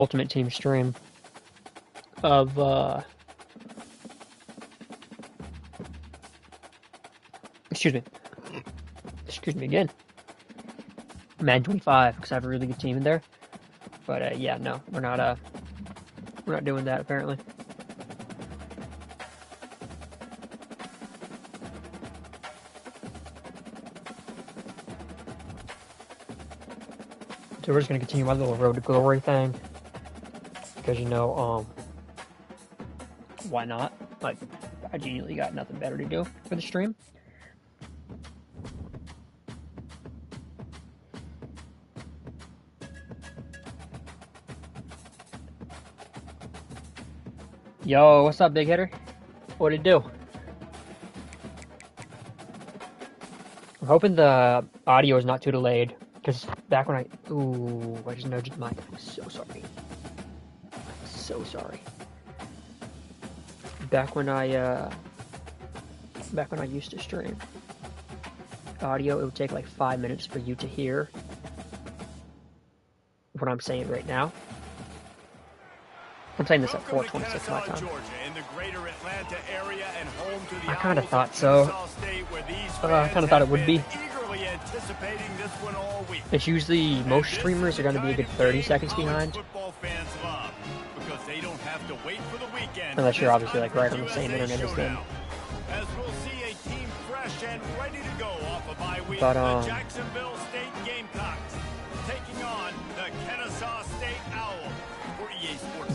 Ultimate Team stream of excuse me again, Madden 25, because I have a really good team in there. But yeah, no, we're not doing that apparently. So we're just gonna continue my little Road to Glory thing, because why not? Like, I genuinely got nothing better to do for the stream. Yo, what's up, big hitter? What'd it do? I'm hoping the audio is not too delayed, because back when I just nudged the mic. I'm so sorry. I'm so sorry. Back when I used to stream audio, it would take like 5 minutes for you to hear what I'm saying right now. I'm saying this at 4:26 my time. I kind of thought so. I kind of thought it would be. It's usually, most streamers are going to be a good 30 seconds behind. Unless you're obviously like right on the same internet as them. But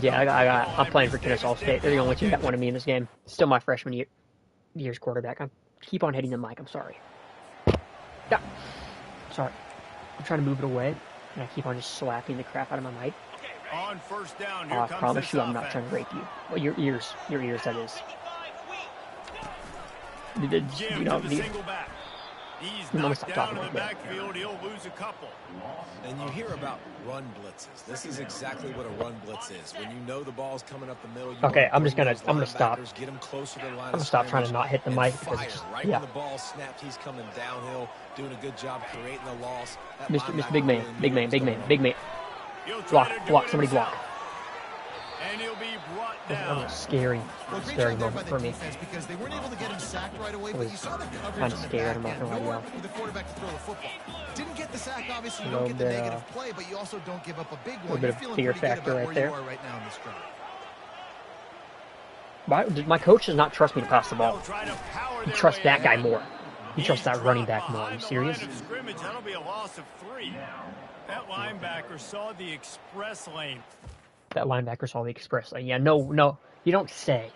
yeah, I'm playing for Kennesaw State. They're the only team that wanted me in this game. Still my freshman year's quarterback. I keep on hitting the mic. I'm sorry. Yeah. Sorry. I'm trying to move it away, and I keep on just slapping the crap out of my mic. On first down, I promise you, I'm not trying to rape you. Well, your ears, that is. You know, I'm gonna stop talking like that. He'll lose a couple. And you hear about run blitzes. This is exactly what a run blitz is. When you know the ball's coming up the middle. Okay, I'm gonna stop. Get him closer to the line. I'm gonna stop trying to not hit the mic because it's just, yeah. When the ball snapped, he's coming downhill, doing a good job creating the loss. Mr. Big Man. Block, somebody block. And he'll be brought down. That was a scary moment for me. Because they weren't able to get him sacked right away, but you saw the coverage kind of scared. I'm not gonna lie to you. For the quarterback to throw the football. Didn't get the sack, obviously. You don't get the negative play, but you also don't give up a big one. A little bit of fear factor right there. Right now in this drive. My coach does not trust me to pass the ball. He trusts that guy more. He trusts that running back more. Are you serious? That'll be a loss of 3. That linebacker saw the express lane. Yeah, no, you don't say.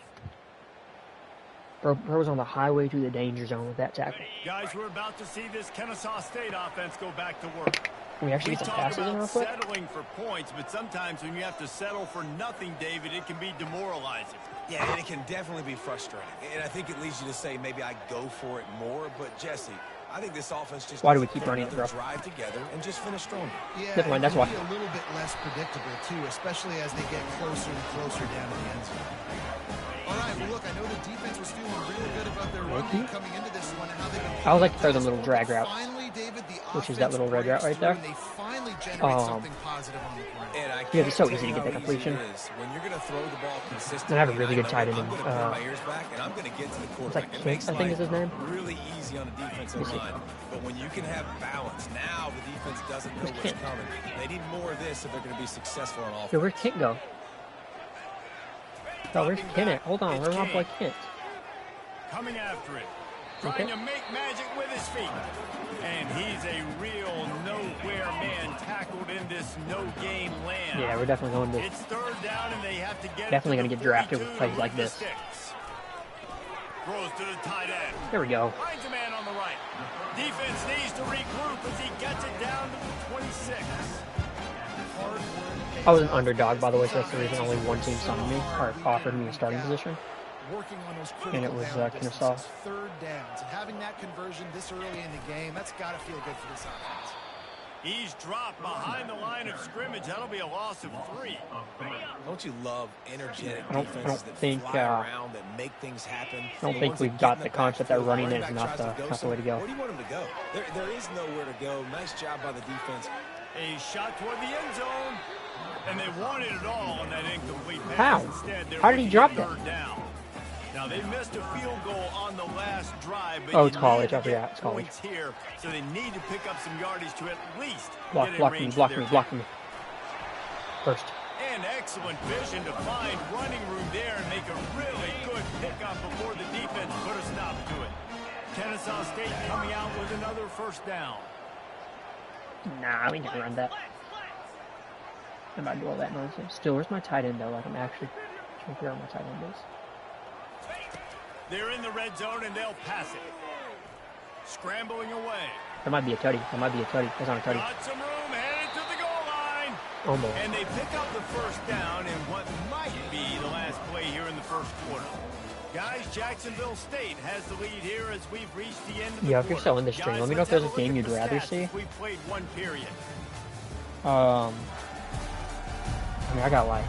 Bro was on the highway to the danger zone with that tackle. Guys, we're about to see this Kennesaw State offense go back to work. Can we actually get some passes in real quick? Settling for points, but sometimes when you have to settle for nothing, David, it can be demoralizing. Yeah, and it can definitely be frustrating. And I think it leads you to say maybe I go for it more. But Jesse, I think this offense just why do we keep running it, bro? Drive together and just finish stronger. Yeah, never mind, that's why. Be a little bit less predictable too, especially as they get closer and closer down to the end zone. All right, well look, I know the defense was feeling really good about their run game coming into this one, and how they've been. I would like to throw them little drag route, finally, David, which is that little red route right there. They finally generate something positive on the ground. Yeah, it's so easy to get that completion. When you're going to throw the ball consistently, and I have a really good tight end. It's like Kent, I think is his name. Really easy on the defensive line, but when you can have balance, now the defense doesn't know what's coming. They need more of this if they're going to be successful on offense. Yo, where'd Kent go? Oh, where's Kent at? Hold on, where's my boy Kent? Coming after it. Trying to make magic with his feet. And he's a real nowhere man tackled in this no-game land. Yeah, we're definitely going to. It's third down and they have to get definitely going to get drafted with plays like this. Throws to the tight end. There we go. Finds a man on the right. Defense needs to regroup as he gets it down to the 26. I was an underdog, by the way, so that's the reason only one team signed me, or offered me a starting position. Working on those and it was Kennesaw. Third downs. And having that conversion this early in the game, that's got to feel good for this offense. He's dropped behind the line of scrimmage. That'll be a loss of 3. Don't you love energetic I defenses don't fly around, that make things happen? I don't think we've got the concept that running is not the way to go. Where do you want him to go? There is nowhere to go. Nice job by the defense. A shot toward the end zone. And they wanted it all on that incomplete pass. How? Instead, they're How did he looking drop at that? third down. Now, they missed a field goal on the last drive, but Oh, you it's college. need I to get forgot. It's college. points here, so they need to pick up some yardage to at least Block get in me, range block for their me, block kick. me. First. And excellent vision to find running room there and make a really good pickup before the defense put a stop to it. Kennesaw State coming out with another first down. Nah, we never run that. I'm about to do all that nonsense. Still, where's my tight end, though? Like, I'm actually trying to figure out where my tight end is. They're in the red zone, and they'll pass it. Scrambling away. That might be a tutty. That might be a tutty. That's not a tutty. Got some room, headed to the goal line. Almost. And they pick up the first down in what might be the last play here in the first quarter. Guys, Jacksonville State has the lead here as we've reached the end of the Yeah, if you're quarter. still in the stream, Guys, let me know if let's there's a have look game at you'd the rather stats see. as we played one period. I mean, I got like,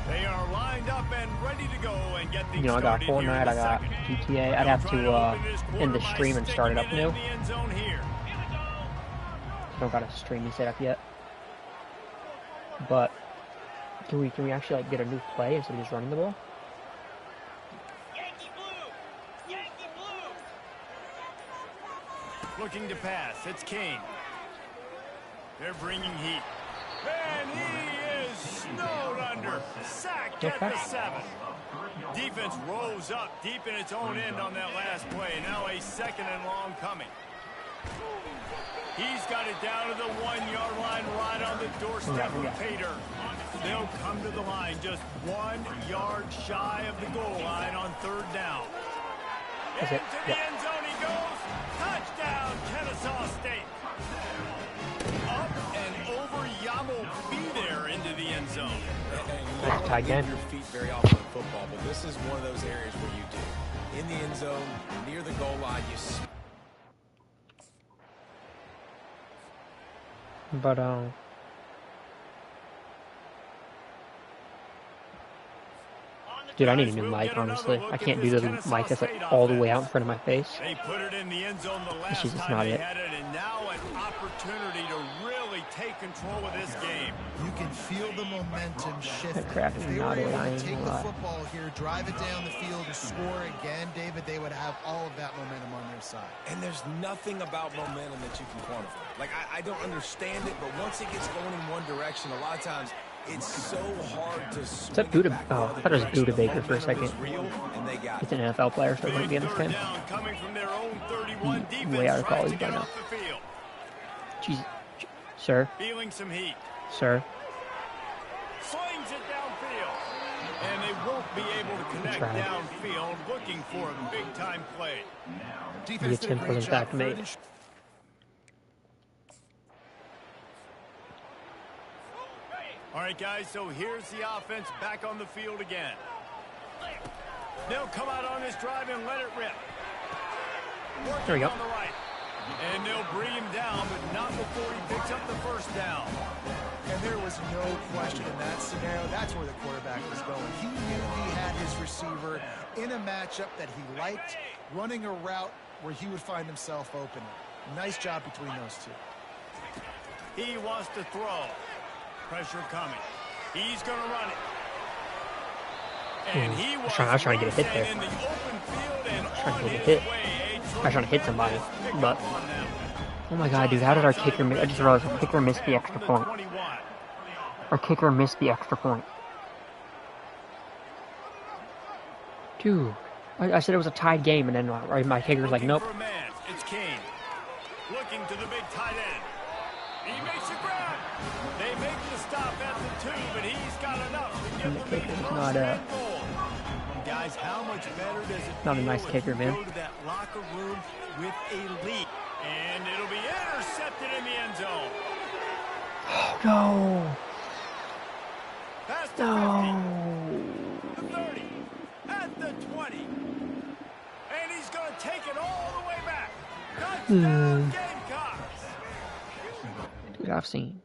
They are lined up and ready to go and get things you know, I got started here in Fortnite, the I got second. GTA. I'd have Trying to open this end quarter the by stream and start it up sticking new. in the end zone here. I don't got a streaming set up yet. But can we actually like get a new play instead of just running the ball? Looking to pass. It's King. They're bringing heat. And he is snowed under. Sacked at Okay. the 7. Defense rose up deep in its own end on that last play. Now a second and long coming. He's got it down to the 1-yard line right on the doorstep of Pater. They'll come to the line just 1 yard shy of the goal line on third down. Is it? Into the Yeah. end zone he goes. Touchdown, Kennesaw State. Up and over Yamo be there into the end zone. And you That's a don't tight leave game. your feet very often in football, but this is one of those areas where you do. In the end zone, near the goal line, But dude, I need a new mic, honestly. I can't do the mic that's like all the way out in front of my face. They put it in the end zone the last This is time not they it. had it, and now an opportunity to really take control of this game. You can feel the momentum shift. That crap If is they were not it, able I to ain't take gonna the lie. football here, drive it down the field, and score again, David, they would have all of that momentum on their side. and there's nothing about momentum that you can quantify. Like, I don't understand it, but once it gets going in one direction, a lot of times it's so hard to swing that Buda- it back oh, the I other thought it was direction. Buda The Baker for a momentum is second. real, and they got It's it. an NFL player, so it wouldn't be in this Third game. down coming from their own 31. Way Defense out of tries college to by get now. off the field. Jesus. Sir, Feeling some heat. sir. Slings it downfield. And they won't be able to connect Try. downfield, looking for a big-time play. Defense The did a attempt great was in job. fact made. Third and All right, guys, so here's the offense back on the field again. They'll come out on this drive and let it rip. Working There we go. on the right. And they'll bring him down, but not before he picks up the first down. And there was no question in that scenario. That's where the quarterback was going. He knew he had his receiver in a matchup that he liked, running a route where he would find himself open. Nice job between those two. He wants to throw. Pressure coming. He's going to run it. And he was I was trying to get a hit there. in the open field and Trying on to get a his hit. way. I was trying to hit somebody, Pick but up on them. oh my god, dude, how did our kicker miss? I just realized our kicker missed the extra point. Our kicker missed the extra point. Dude, I said it was a tied game, and then my kicker's like, nope. For a man, it's Kane. Looking to the big tight end. He makes the grab. They make the stop at the 2, but he's got enough to And give the them kicker's a not first and goal. Guys, how much better does it Not a feel nice if kicker, you man. go to that locker room with a lead? And it'll be intercepted in the end zone. No, Past the no. 50, 30, at the 20. And he's going to take it all the way back. Touchdown, Gamecocks. Dude, I've seen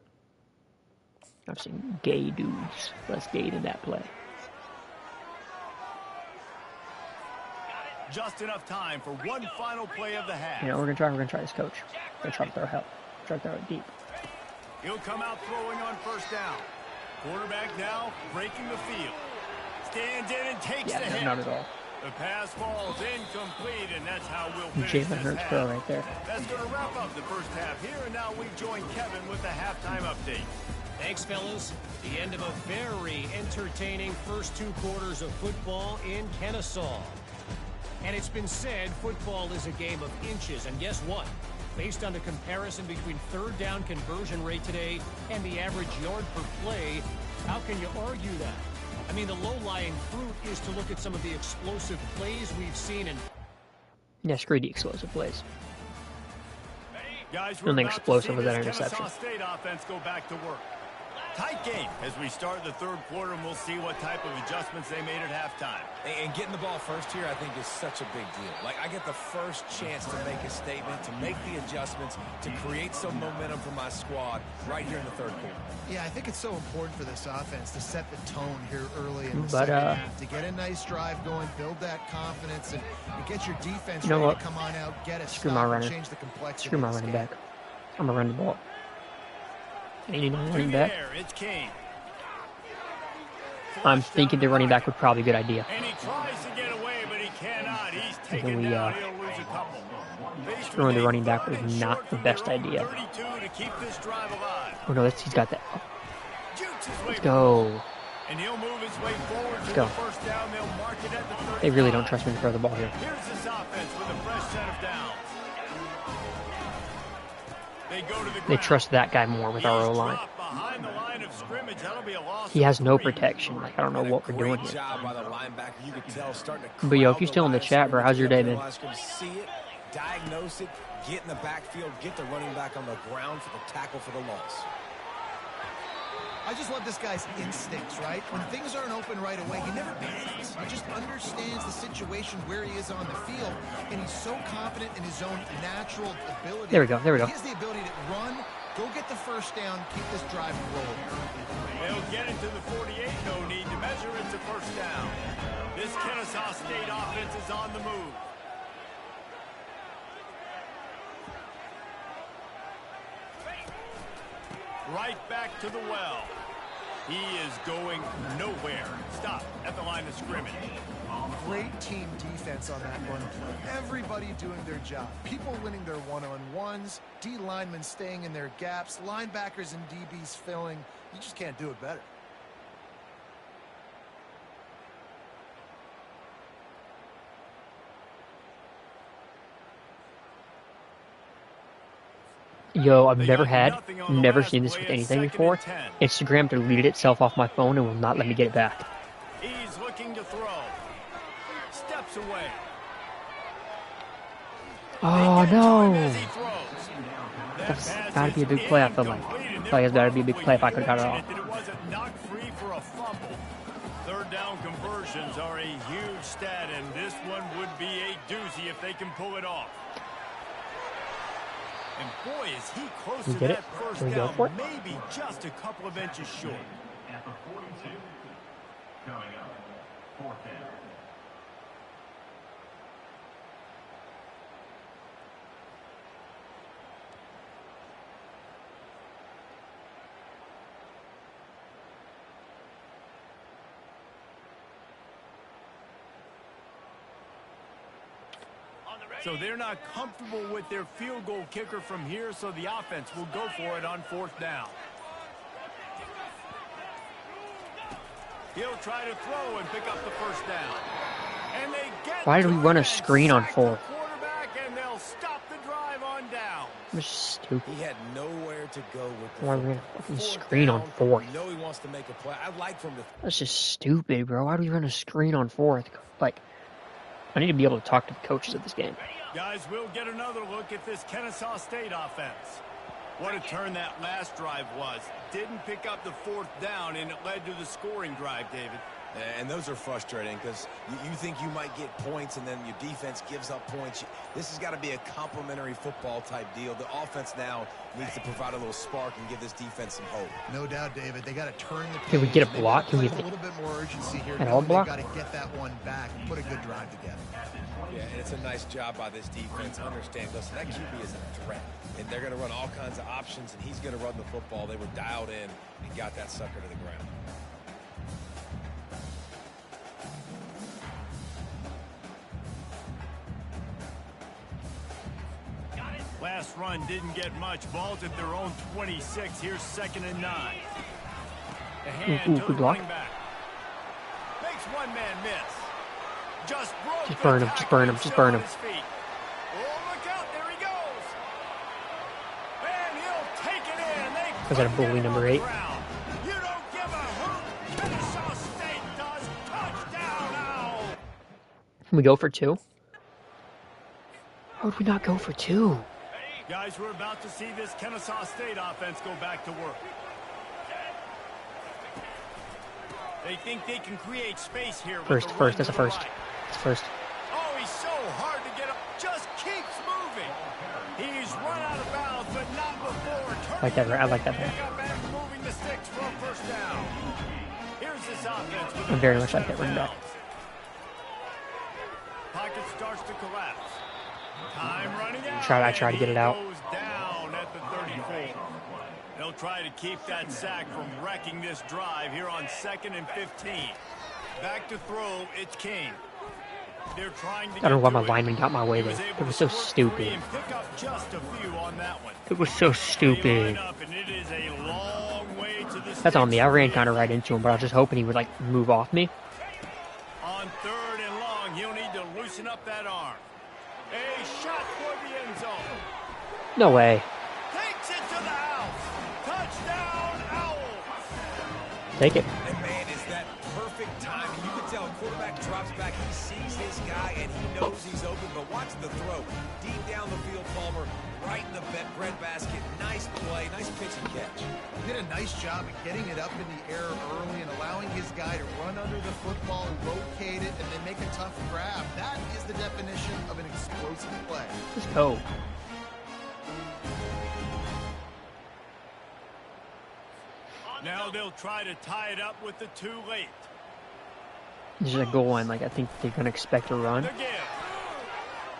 gay dudes less gay than that play. Just enough time for one final play of the half. You know, we're gonna try this, coach. We're gonna try to throw help. Try to throw it deep. He'll come out throwing on first down. Quarterback now breaking the field. Stands in and takes the hit. Not at all. The pass falls incomplete, and that's how we'll finish Jalen Hurts this throw half. right there. That's going to wrap up the first half here, and now we join Kevin with the halftime update. Thanks, fellas. The end of a very entertaining first 2 quarters of football in Kennesaw. And it's been said football is a game of inches, and guess what? Based on the comparison between third down conversion rate today and the average yard per play, how can you argue that? I mean, the low-lying fruit is to look at some of the explosive plays we've seen. And Yeah, screw the explosive plays. Guys, we're Nothing about to explosive see with that this interception. Kennesaw State offense go back to work. Tight game as we start the third quarter, and we'll see what type of adjustments they made at halftime. And getting the ball first here, I think, is such a big deal. Like, I get the first chance to make a statement, to make the adjustments, to create some momentum for my squad right here in the third quarter. Yeah, I think it's so important for this offense to set the tone here early in the But, second half, to get a nice drive going, build that confidence, and get your defense You know ready what? to come on out, get a Screw stop, my and runner. change the complexity Screw my of this running game. back. I'm gonna run the ball. Ain't no Through running the back. air, it's Kane. I'm thinking the running back would probably be a good idea. And he tries to get away, but he cannot. He's then taken we, down. He'll lose a couple. Screwing the running back was not Short the from best their own idea. 32 to keep this drive alive. Oh no, he's got that. Shoots his way Let's go. And he'll move his way forward to go. the first down. They'll mark it at the 35. They really don't trust me to throw the ball here. Here's this offense with a fresh set of downs. They go to the They ground. trust that guy more with our He's O-line. dropped behind the line of scrimmage. That'll be a loss He has of no 3. protection. Like, I don't know what we're doing Great here. job by the linebacker. You could tell starting to But yo, if crowd you're the still in the line of chat, bro, how's your day, scrimmage, man? get up to the line of scrimmage, see it, diagnose it, get in the backfield, get the running back on the ground for the tackle for the loss. I just love this guy's instincts, right? When things aren't open right away, he never panics. He just understands the situation where he is on the field, and he's so confident in his own natural ability. There we go, there we go. He has the ability to run, go get the first down, keep this drive rolling. They'll get it to the 48. No need to measure it to first down. This Kennesaw State offense is on the move. Right back to the well. He is going nowhere. Stop at the line of scrimmage. Great team defense on that run play. Everybody doing their job. People winning their one-on-ones, D linemen staying in their gaps, linebackers and DBs filling. You just can't do it better. Yo, I've They never got nothing on the last seen this play. with It's anything 2nd before. and 10. Instagram deleted itself off my phone and will not let me get it back. He's looking to throw. Steps away. Oh They get to him no! as he throws. That That's pass gotta be a is big play, I feel like. incomplete, and I feel like it's gotta be a big they're play if I could've got it fortunate off. that it wasn't knocked free for a fumble. Third down conversions are a huge stat, and this one would be a doozy if they can pull it off. And boy, is he close We to get that it? first Can we go down, for it? maybe just a couple of inches short. At the 42, coming up, 4th down. So they're not comfortable with their field goal kicker from here, so the offense will go for it on 4th down. He'll try to throw and pick up the first down. And they get Why did we to run it a and screen on sack 4th? the quarterback, and they'll stop the drive on down. That's stupid. He had nowhere to go with the Why are we football. gonna fucking 4th screen on down, 4th? You know he wants to make a play. I'd like for him to. That's just stupid, bro. Why do we run a screen on 4th? Like, I need to be able to talk to the coaches of this game. Guys, we'll get another look at this Kennesaw State offense. What a turn that last drive was. Didn't pick up the 4th down, and it led to the scoring drive, David. And those are frustrating because you think you might get points and then your defense gives up points. This has got to be a complementary football type deal. The offense now needs to provide a little spark and give this defense some hope. No doubt, David. They got to turn the page. Can we get a block? Can we a little bit more urgency here? an all block? Got to get that one back and put a good drive together. Yeah, and it's a nice job by this defense. Understand, listen, that QB is a threat. And they're going to run all kinds of options, and he's going to run the football. They were dialed in and got that sucker to the ground. Last run didn't get much. Ball's at their own 26. Here's 2nd and 9. The hand to the running back. Makes one man miss. Just broke. Just burn him. Just burn him. Just burn him. Oh, look out. There he goes. And he'll take it in. Was that a bully number 8? You don't give a hoot. Kennesaw State does. Touchdown, Owl. Can we go for 2? How would we not go for 2? Guys, we're about to see this Kennesaw State offense go back to work. They think they can create space here. First. That's a first. It's first. Oh, he's so hard to get up. Just keeps moving. He's run out of bounds, but not before. Like that. I like that. Moving the sticks for a first down. Here's this offense. I very much like that running back. Pocket starts to collapse. Time running out. I try to get it out. Goes down at the 34. They'll try to keep that sack from wrecking this drive here on 2nd and 15. Back to throw, it's King. They're trying to I don't know why my get to it. lineman got my way there. It was so stupid. And pick up just a few on that one. It was so They stupid. line up, and it is a long way to the That's on me. I sticks. ran kind of right into him, but I was just hoping he would like move off me. On 3rd and long, he'll need to loosen up that arm. A shot for the end zone. No way. Takes it to the house. Touchdown, Owls. Take it. And man, is that perfect timing. You can tell quarterback drops back. He sees his guy and he knows he's open. But watch the throw. Deep down the field, Palmer. Right in the breadbasket. Nice play. Nice pitch and catch. He did a nice job of getting it up in the air early and allowing his guy to run under the football, locate it, and then make a tough grab. That is the definition of an explosive play. Let's go. Now they'll try to tie it up with the 2 late. This is a goal line. Like I think they're gonna expect a run. The give.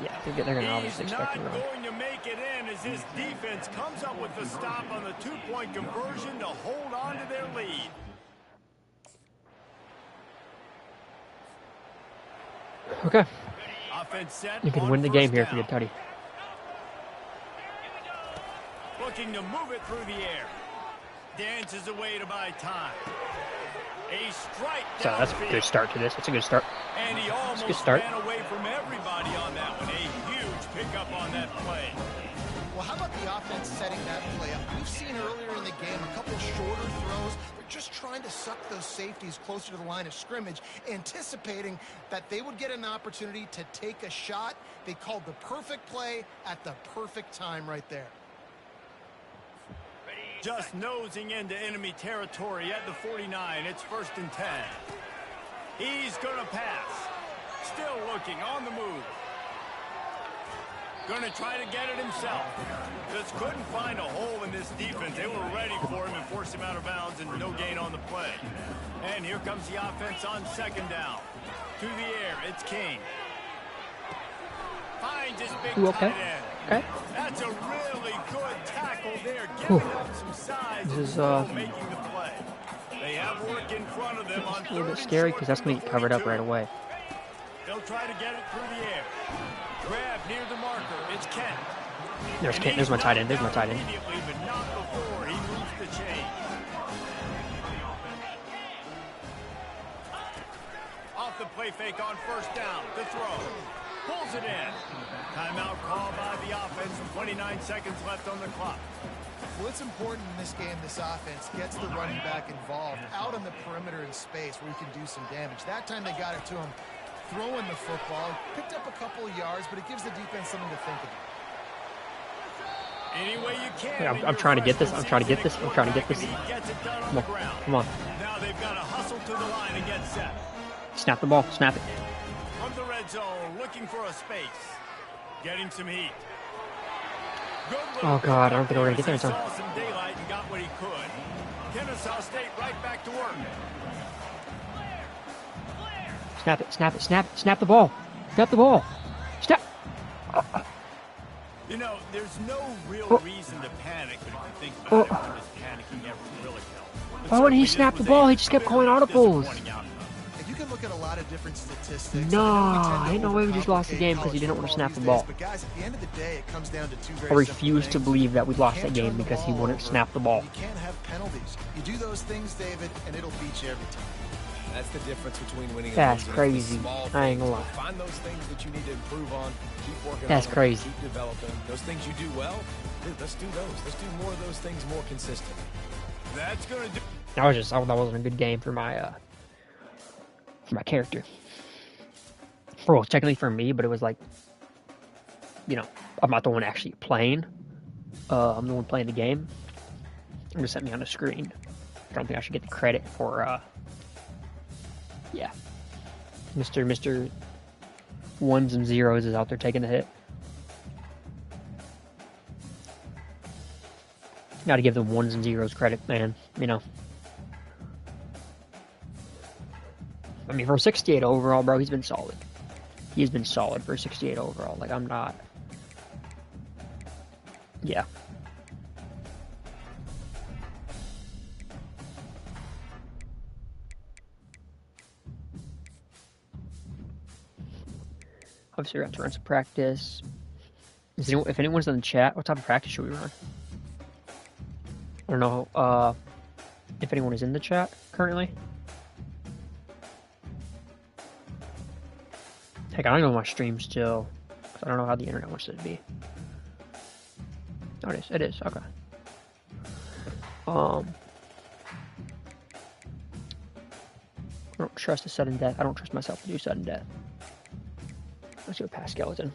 Yeah, they're gonna obviously He's expect not a run. going to make it in as his defense comes up with the stop on the 2-point conversion to hold on to their lead. Okay, Offense set. you can on win the game first here if you down. get Tutty. Looking to move it through the air. Dances away to buy time. A strike So that's a downfield. good start to this. It's a good start. And he a almost good start. ran away from everybody on that one. A huge pickup on that play. Well, how about the offense setting that play up? We've seen earlier in the game a couple shorter throws. They're just trying to suck those safeties closer to the line of scrimmage, anticipating that they would get an opportunity to take a shot. They called the perfect play at the perfect time right there. Just nosing into enemy territory at the 49. It's 1st and 10. He's going to pass. Still looking on the move. Going to try to get it himself. Just couldn't find a hole in this defense. They were ready for him and forced him out of bounds and no gain on the play. And here comes the offense on 2nd down. To the air, it's King. Finds his big Okay. tight end. Okay. That's a really good tackle there, Whew. giving up some size This is, and making the play. They have work in front of them on It's a little bit 3rd and scary short because that's from gonna the get covered up 42. right away. They'll try to get it through the air. Grab near the marker. It's Kent. There's And Kent. There's my he's tight end. There's my brought tight down end. immediately, but not before he moves the chain. Off the play fake on 1st down. The throw. Pulls it in. Timeout call by the offense. 29 seconds left on the clock. Well, it's important in this game, this offense gets the running back involved out on the perimeter in space where he can do some damage. That time they got it to him throwing the football. Picked up a couple of yards, but it gives the defense something to think about. Any way you can. Yeah, in I'm your trying to get this. freshman I'm trying to get season this. I'm trying to get at this. quarterback, and he gets it done on Come the on. ground. Come on. Now they've got to hustle to the line and get set. Snap the ball. Snap it. From the red zone, looking for a space. Getting some heat. Good Oh, God, I don't think we're going to get there in He time. saw some daylight and got what he could. Kennesaw State right back to work. Snap it. Snap it. Snap it. Snap the ball. Snap the ball. Snap. You know, there's no real reason to panic, but if you think Oh. about it, when does panicking ever really help? But Why wouldn't he certainly snap this the was ball? a He just kept calling very audibles. disappointing outcome. And you can look at a lot of different statistics. No, I know we tend to ain't no way we just lost the overcomplicate game because he college didn't want to football snap the these ball. days, But guys, at the end of the day, it comes down to two very I refuse simple to things. believe that we lost You that can't game turn the because he ball wouldn't over, snap the ball. You can't have penalties. You do those things, David, and it'll beat you every time. That's the difference between winning and That's losing. crazy. It's the small I ain't things. gonna lie. Find those things that you need to improve on. Keep working That's on them. crazy. Keep developing. Those things you do well, dude, let's do those. Let's do more of those things more consistent. That's going to do. That wasn't a good game for my character. Well, technically for me, but it was like, you know, I'm not the one actually playing. I'm the one playing the game. It just sent me on the screen. I don't think I should get the credit for, yeah. Mr. Ones and Zeros is out there taking the hit. Got to give the ones and zeros credit, man. You know. I mean, for 68 overall, bro, he's been solid. He's been solid for 68 overall. Like, I'm not. Yeah. Obviously, we're going to run some practice. If anyone's in the chat, what type of practice should we run? I don't know if anyone is in the chat currently. Heck, I don't know my stream still. I don't know how the internet wants it to be. Oh, it is. It is. Okay. I don't trust a sudden death. I don't trust myself to do sudden death. Let's go past skeleton.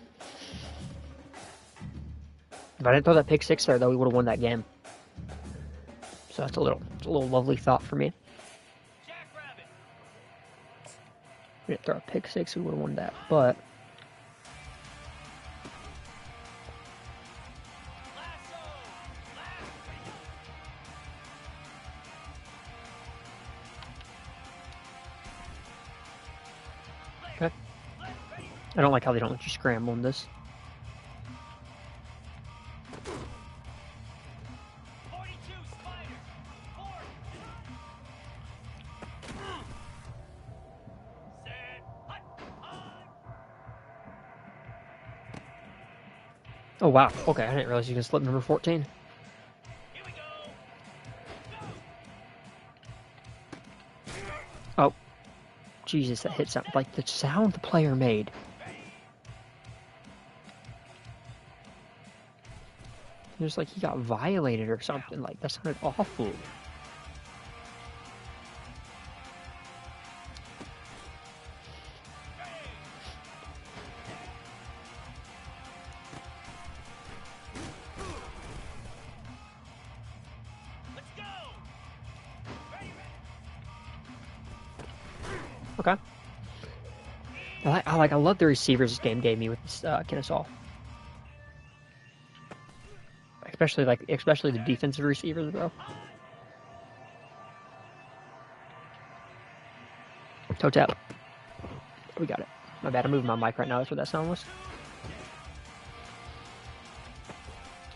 If I didn't throw that pick six there, though, we would have won that game. So that's a little lovely thought for me. We didn't throw a pick six, we would have won that. But okay. I don't like how they don't let you scramble in this. Oh wow, okay, I didn't realize you can slip number 14. Oh, Jesus, that hit sound like the sound the player made. Just like he got violated or something, like that sounded awful. Okay. I love the receivers this game gave me with this Kennesaw. Especially the defensive receivers, bro. Toe tap. We got it. My bad, I'm moving my mic right now. That's what that sound was.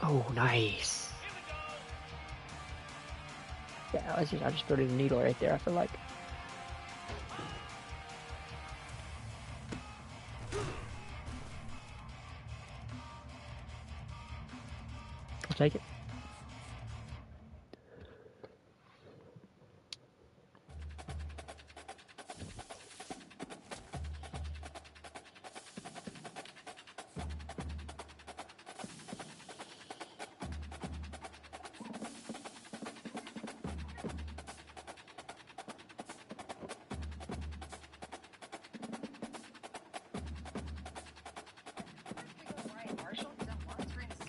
Oh, nice. Yeah, I just threw the needle right there. I feel like. I'll take it.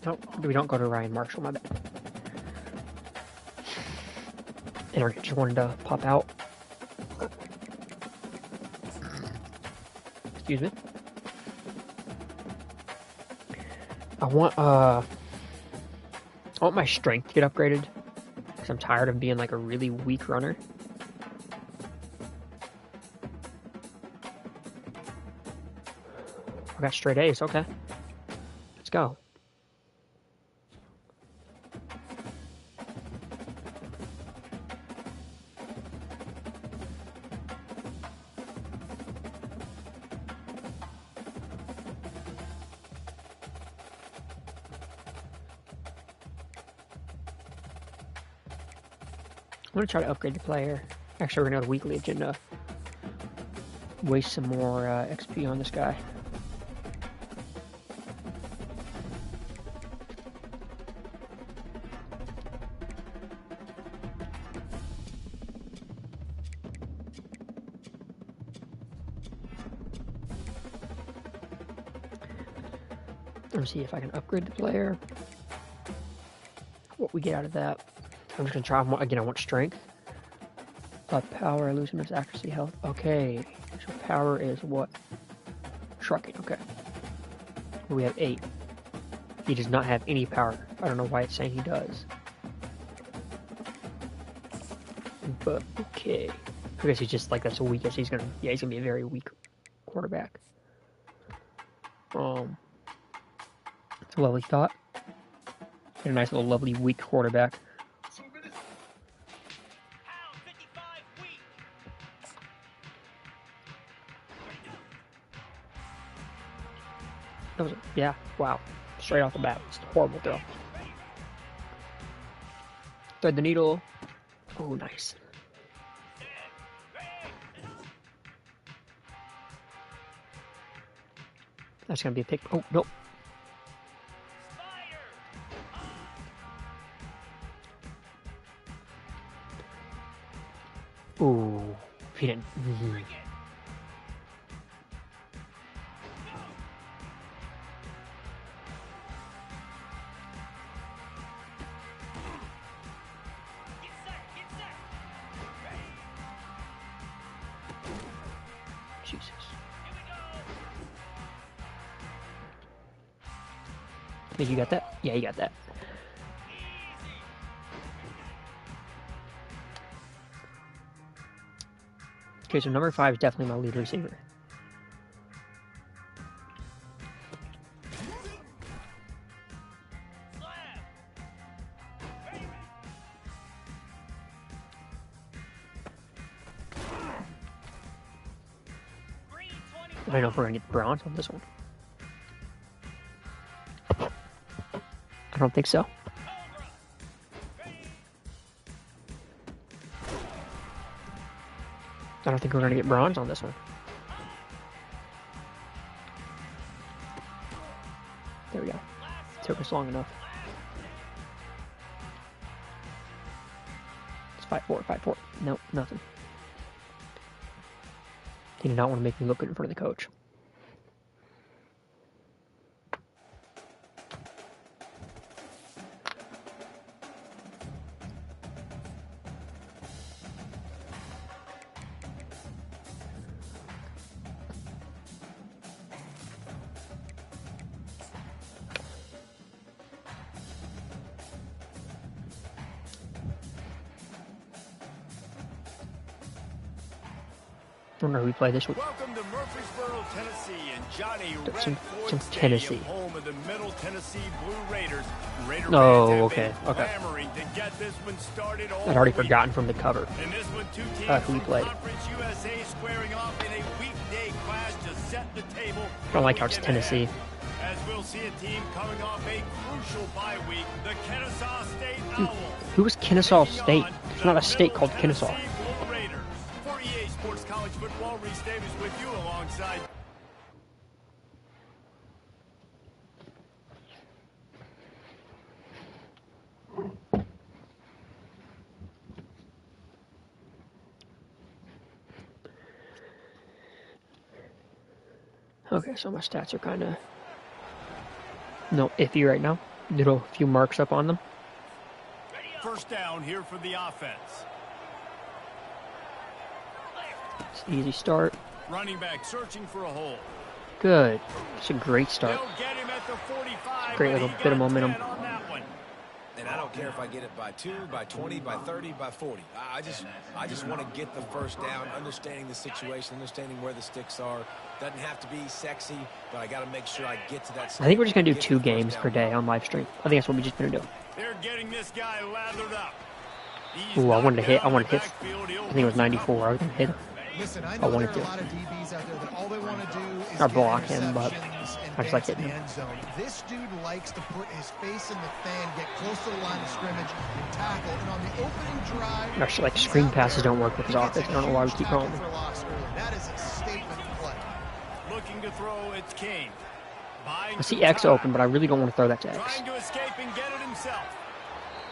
No, we don't go to Ryan Marshall, my bad. Internet just wanted to pop out. Excuse me. I want my strength to get upgraded because I'm tired of being like a really weak runner. I got straight A's. Okay, let's go. I'm going to try to upgrade the player. Actually, we're going to go to weekly agenda. Waste some more XP on this guy. Let me see if I can upgrade the player. What we get out of that. I'm just going to try more. Again, I want strength. Power, elusiveness, accuracy, health. Okay. So power is what? Trucking. Okay. We have 8. He does not have any power. I don't know why it's saying he does. But, okay. I guess he's just like, that's the weakest. He's gonna be a very weak quarterback. That's a lovely thought. Get a nice little lovely weak quarterback. That was yeah, wow. Straight off the bat. It's a horrible throw. Thread the needle. Oh, nice. That's gonna be a pick. Oh, nope. Ooh, he didn't. Jesus. I think you got that? Yeah, you got that. Okay, so number 5 is definitely my lead receiver. I don't know if we're gonna get bronze on this one. I don't think so. I don't think we're gonna get bronze on this one. There we go. Took us long enough. It's 5-4, 5-4. Nope, nothing. He did not want to make me look good in front of the coach. I don't know who we play this week. Welcome to Murfreesboro, Tennessee, and Johnny Some Redford Tennessee. Stadium, home of the Middle Tennessee Blue Raiders. Raider Oh, fans have okay, been okay. clamoring to get this one started all I'd already week. forgotten from the cover. In this one, two teams Who we from played. Conference USA squaring off in a weekday clash to set the table. I don't like how it's Tennessee. As we'll see a team coming off a crucial bye week, the Kennesaw State Owls. Who was Kennesaw State? There's not a state called Kennesaw. Blue Raiders. For EA Sports College Football, Reese Davis with you alongside. Okay, so my stats are kind of iffy right now. Little few marks up on them. First down here for the offense. It's an easy start. Running back searching for a hole. Good. It's a great start. They'll get him at the 45. Great little bit of momentum. On that one. And I don't care if I get it by 2, by 20, by 30, by 40. I just want to get the first down, understanding the situation, understanding where the sticks are. Doesn't have to be sexy, but I got to make sure I get to that. I think we're just going to do 2 games per day on live stream. I think that's what we're just going to do. They're getting this guy lathered up. Ooh, I wanted to hit. I think it was 94. I was going to hit him. Listen, I I know there wanted are a to. lot of DBs out there that all they want to do is Or get block him, but interceptions and I just like get to hitting the him. end zone. This dude likes to put his face in the fan, get close to the line of scrimmage, and tackle. And on the opening drive, Actually, like, screen passes don't work with his offense. I don't know why we keep calling them. That is a statement play. Looking to throw, it's Kane. I see X open, but I really don't want to throw that to X. Trying to escape and get it himself.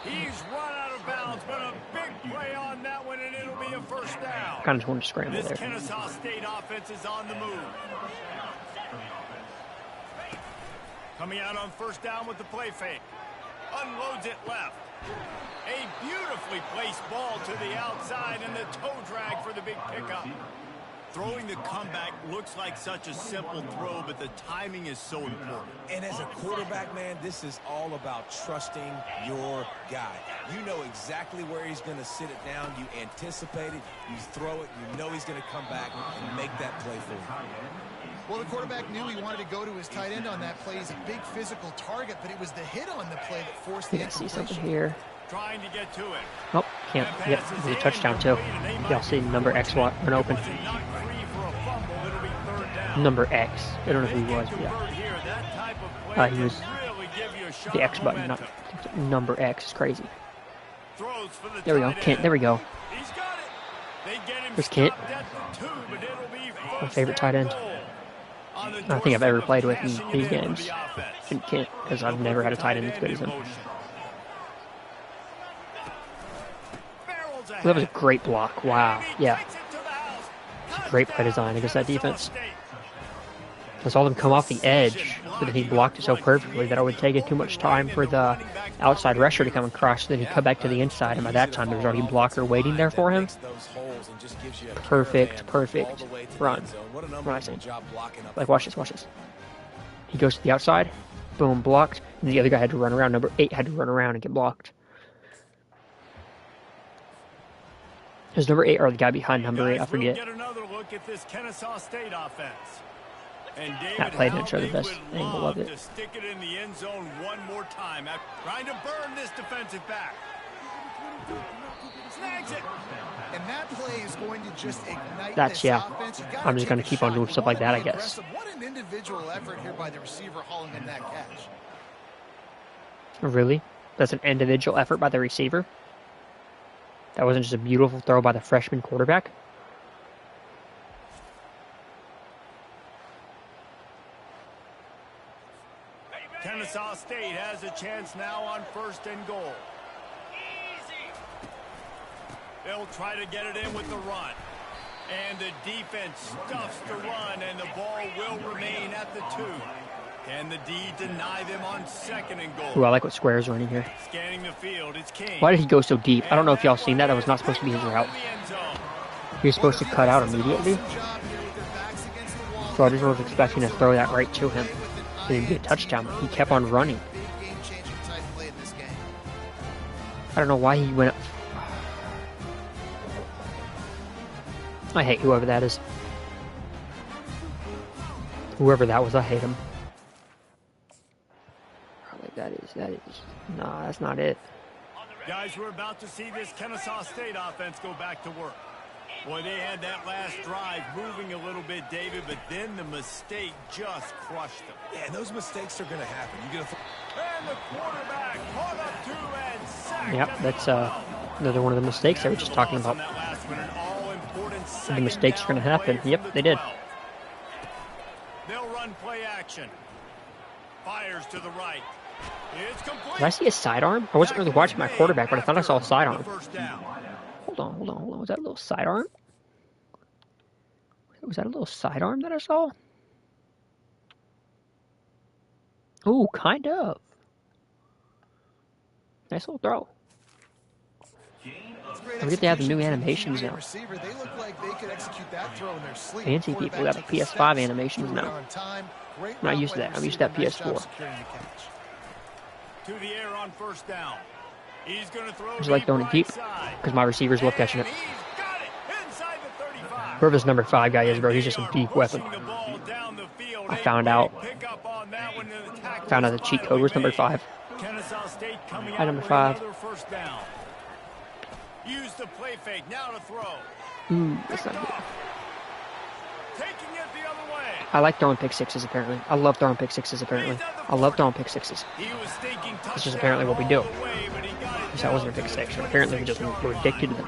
He's run out of bounds, but a big play on that one, and it'll be a first down. Kind of just wanted to scramble This there. Kennesaw State offense is on the move. Coming out on first down with the play fake. Unloads it left. A beautifully placed ball to the outside, and the toe drag for the big pickup. Throwing the comeback looks like such a simple throw, but the timing is so important. And as a quarterback, man, this is all about trusting your guy. You know exactly where he's going to sit it down. You anticipate it. You throw it. You know he's going to come back and make that play for you. Well, the quarterback knew he wanted to go to his tight end on that play. He's a big physical target, but it was the hit on the play that forced the I see incompletion. something here. Trying to get to it. Oh, can't. Yep, it was a touchdown too. Y'all see number X run open. Was it not free for a fumble? It'll be third down. Number X. I don't know who he was, but yeah. Convert here. That type of play He was can really give you a shot the of X button, not momentum. number X. It's crazy. Throws for the There we go. tight Kent. end. There we go. He's got it. They get him There's Kent. stopped at the 2, but it'll be My first favorite tight and end. goal. On the I think I've ever doorstep of played with in cashing it these in for games. the offense. And Kent, because I've never had a tight end as good as him. Barrels ahead. That was a great block. Wow. Maybe Yeah. takes it to the house. Great play design against that defense. I saw them come off the edge, but then he blocked it so perfectly that it would take it too much time for the outside rusher to come across, so then he'd come back to the inside, and by that time there was already a blocker waiting there for him. Perfect run. What I say? Like, watch this. He goes to the outside, boom, blocked, and the other guy had to run around. Number 8 had to run around and get blocked. Is number 8 or the guy behind number 8? I forget. Get another look at this Kennesaw State offense. And David, That play didn't how show the they best would angle love of it. to stick it in the end zone one more time. Trying to burn this defensive back. Snags it. And that play is going to just ignite That's, this yeah. offense. You gotta I'm just take gonna a keep on shot. doing You stuff like wanna that, be I guess. aggressive. What an individual effort here by the receiver hauling in that catch. Really? That's an individual effort by the receiver? That wasn't just a beautiful throw by the freshman quarterback? Kennesaw State has a chance now on first and goal. They'll try to get it in with the run. And the defense stuffs the run, and the ball will remain at the 2. Can the D deny them on second and goal? Ooh, I like what Square's running here. Scanning the field, it's King. Why did he go so deep? I don't know if y'all seen that. That was not supposed to be his route. He was supposed to cut out immediately. So I just was expecting to throw that right to him. It'd be a touchdown, but he kept on running. Big game-changing type play in this game. I don't know why he went up. I hate whoever that is. Whoever that was, I hate him. Like that is. Nah, that's not it. Guys, we're about to see this Kennesaw State offense go back to work. Boy, they had that last drive moving a little bit, David, but then the mistake just crushed them. Yeah, and those mistakes are going to happen. You get And the quarterback caught up to and sacked. Yep, that's another one of the mistakes they were just talking about. The mistakes are gonna happen. Yep, they did. They'll run play action. Fires to the right. It's complete. Did I see a sidearm? I wasn't really watching my quarterback, but I thought I saw a sidearm. First down. Hold on. Was that a little sidearm? Was that a little sidearm that I saw? Ooh, kind of. Nice little throw. great I forget they have the new execution between animations QB and now. receiver. They look like they could execute that throw in their sleep. Fancy people Quarterback got the took the PS5 steps, animations threw it now. on time. Great I'm not route used to by the that. I'm used to that receiver. Nice job PS4. securing the catch. To the air on first down. He's going to throw Just like throwing it right deep side. because my receivers love catching it. And he's got it inside the 35. Whoever this number 5 guy is, bro, he's They just a are deep weapon. pushing the ball down the field. I A found big out. pickup on that one, and the tackle Found out was the cheat finally code was number made. 5. Kennesaw State coming At out number with 5. another first down. Use the play fake. Now to throw. Ooh, that's Picked not good. off. Taking it the other way. I like throwing pick sixes, apparently. I love throwing pick sixes, apparently. I love throwing pick sixes. He was thinking This is apparently what we do. touchdown all the way, but he got it That wasn't a down pick to six, the but apparently we 26 just were addicted to them.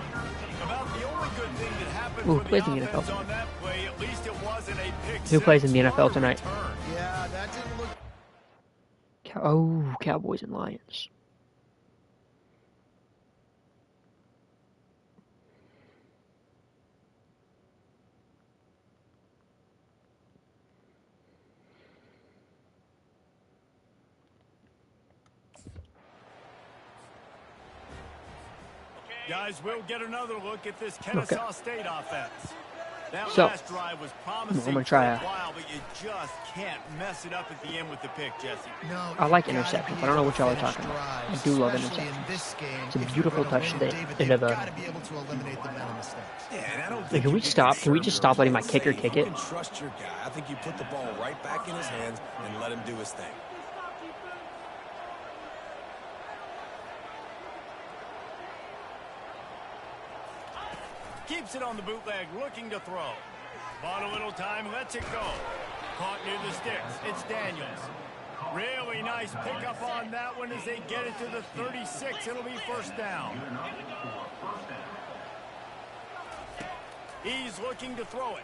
About the only good thing that happened Ooh, for plays the in the offense NFL. on that play, at least it wasn't a pick Who six plays in the or NFL a tonight? return. Yeah, that didn't look Oh, Cowboys and Lions. Guys, we'll get another look at this Kennesaw State offense. That So, last drive was promising I'm gonna try for a while, but you just can't mess it up at the end with the pick, Jesse. No, I like you gotta interceptions. be I don't know able what to y'all are finish talking about. drives, I do love especially interceptions. in this game. It's a If you're beautiful gonna touch win, today. David, End they've of a- gotta be able to eliminate the mental mistakes. Yeah, and I don't Hey, think can we you get stop? Can we just stop letting my concerned kicker or kick you it? can trust your guy. I think you put the ball right back in his hands and let him do his thing. Keeps it on the bootleg, looking to throw. Bought a little time, lets it go. Caught near the sticks. It's Daniels. Really nice pickup on that one as they get it to the 36. It'll be first down. He's looking to throw it.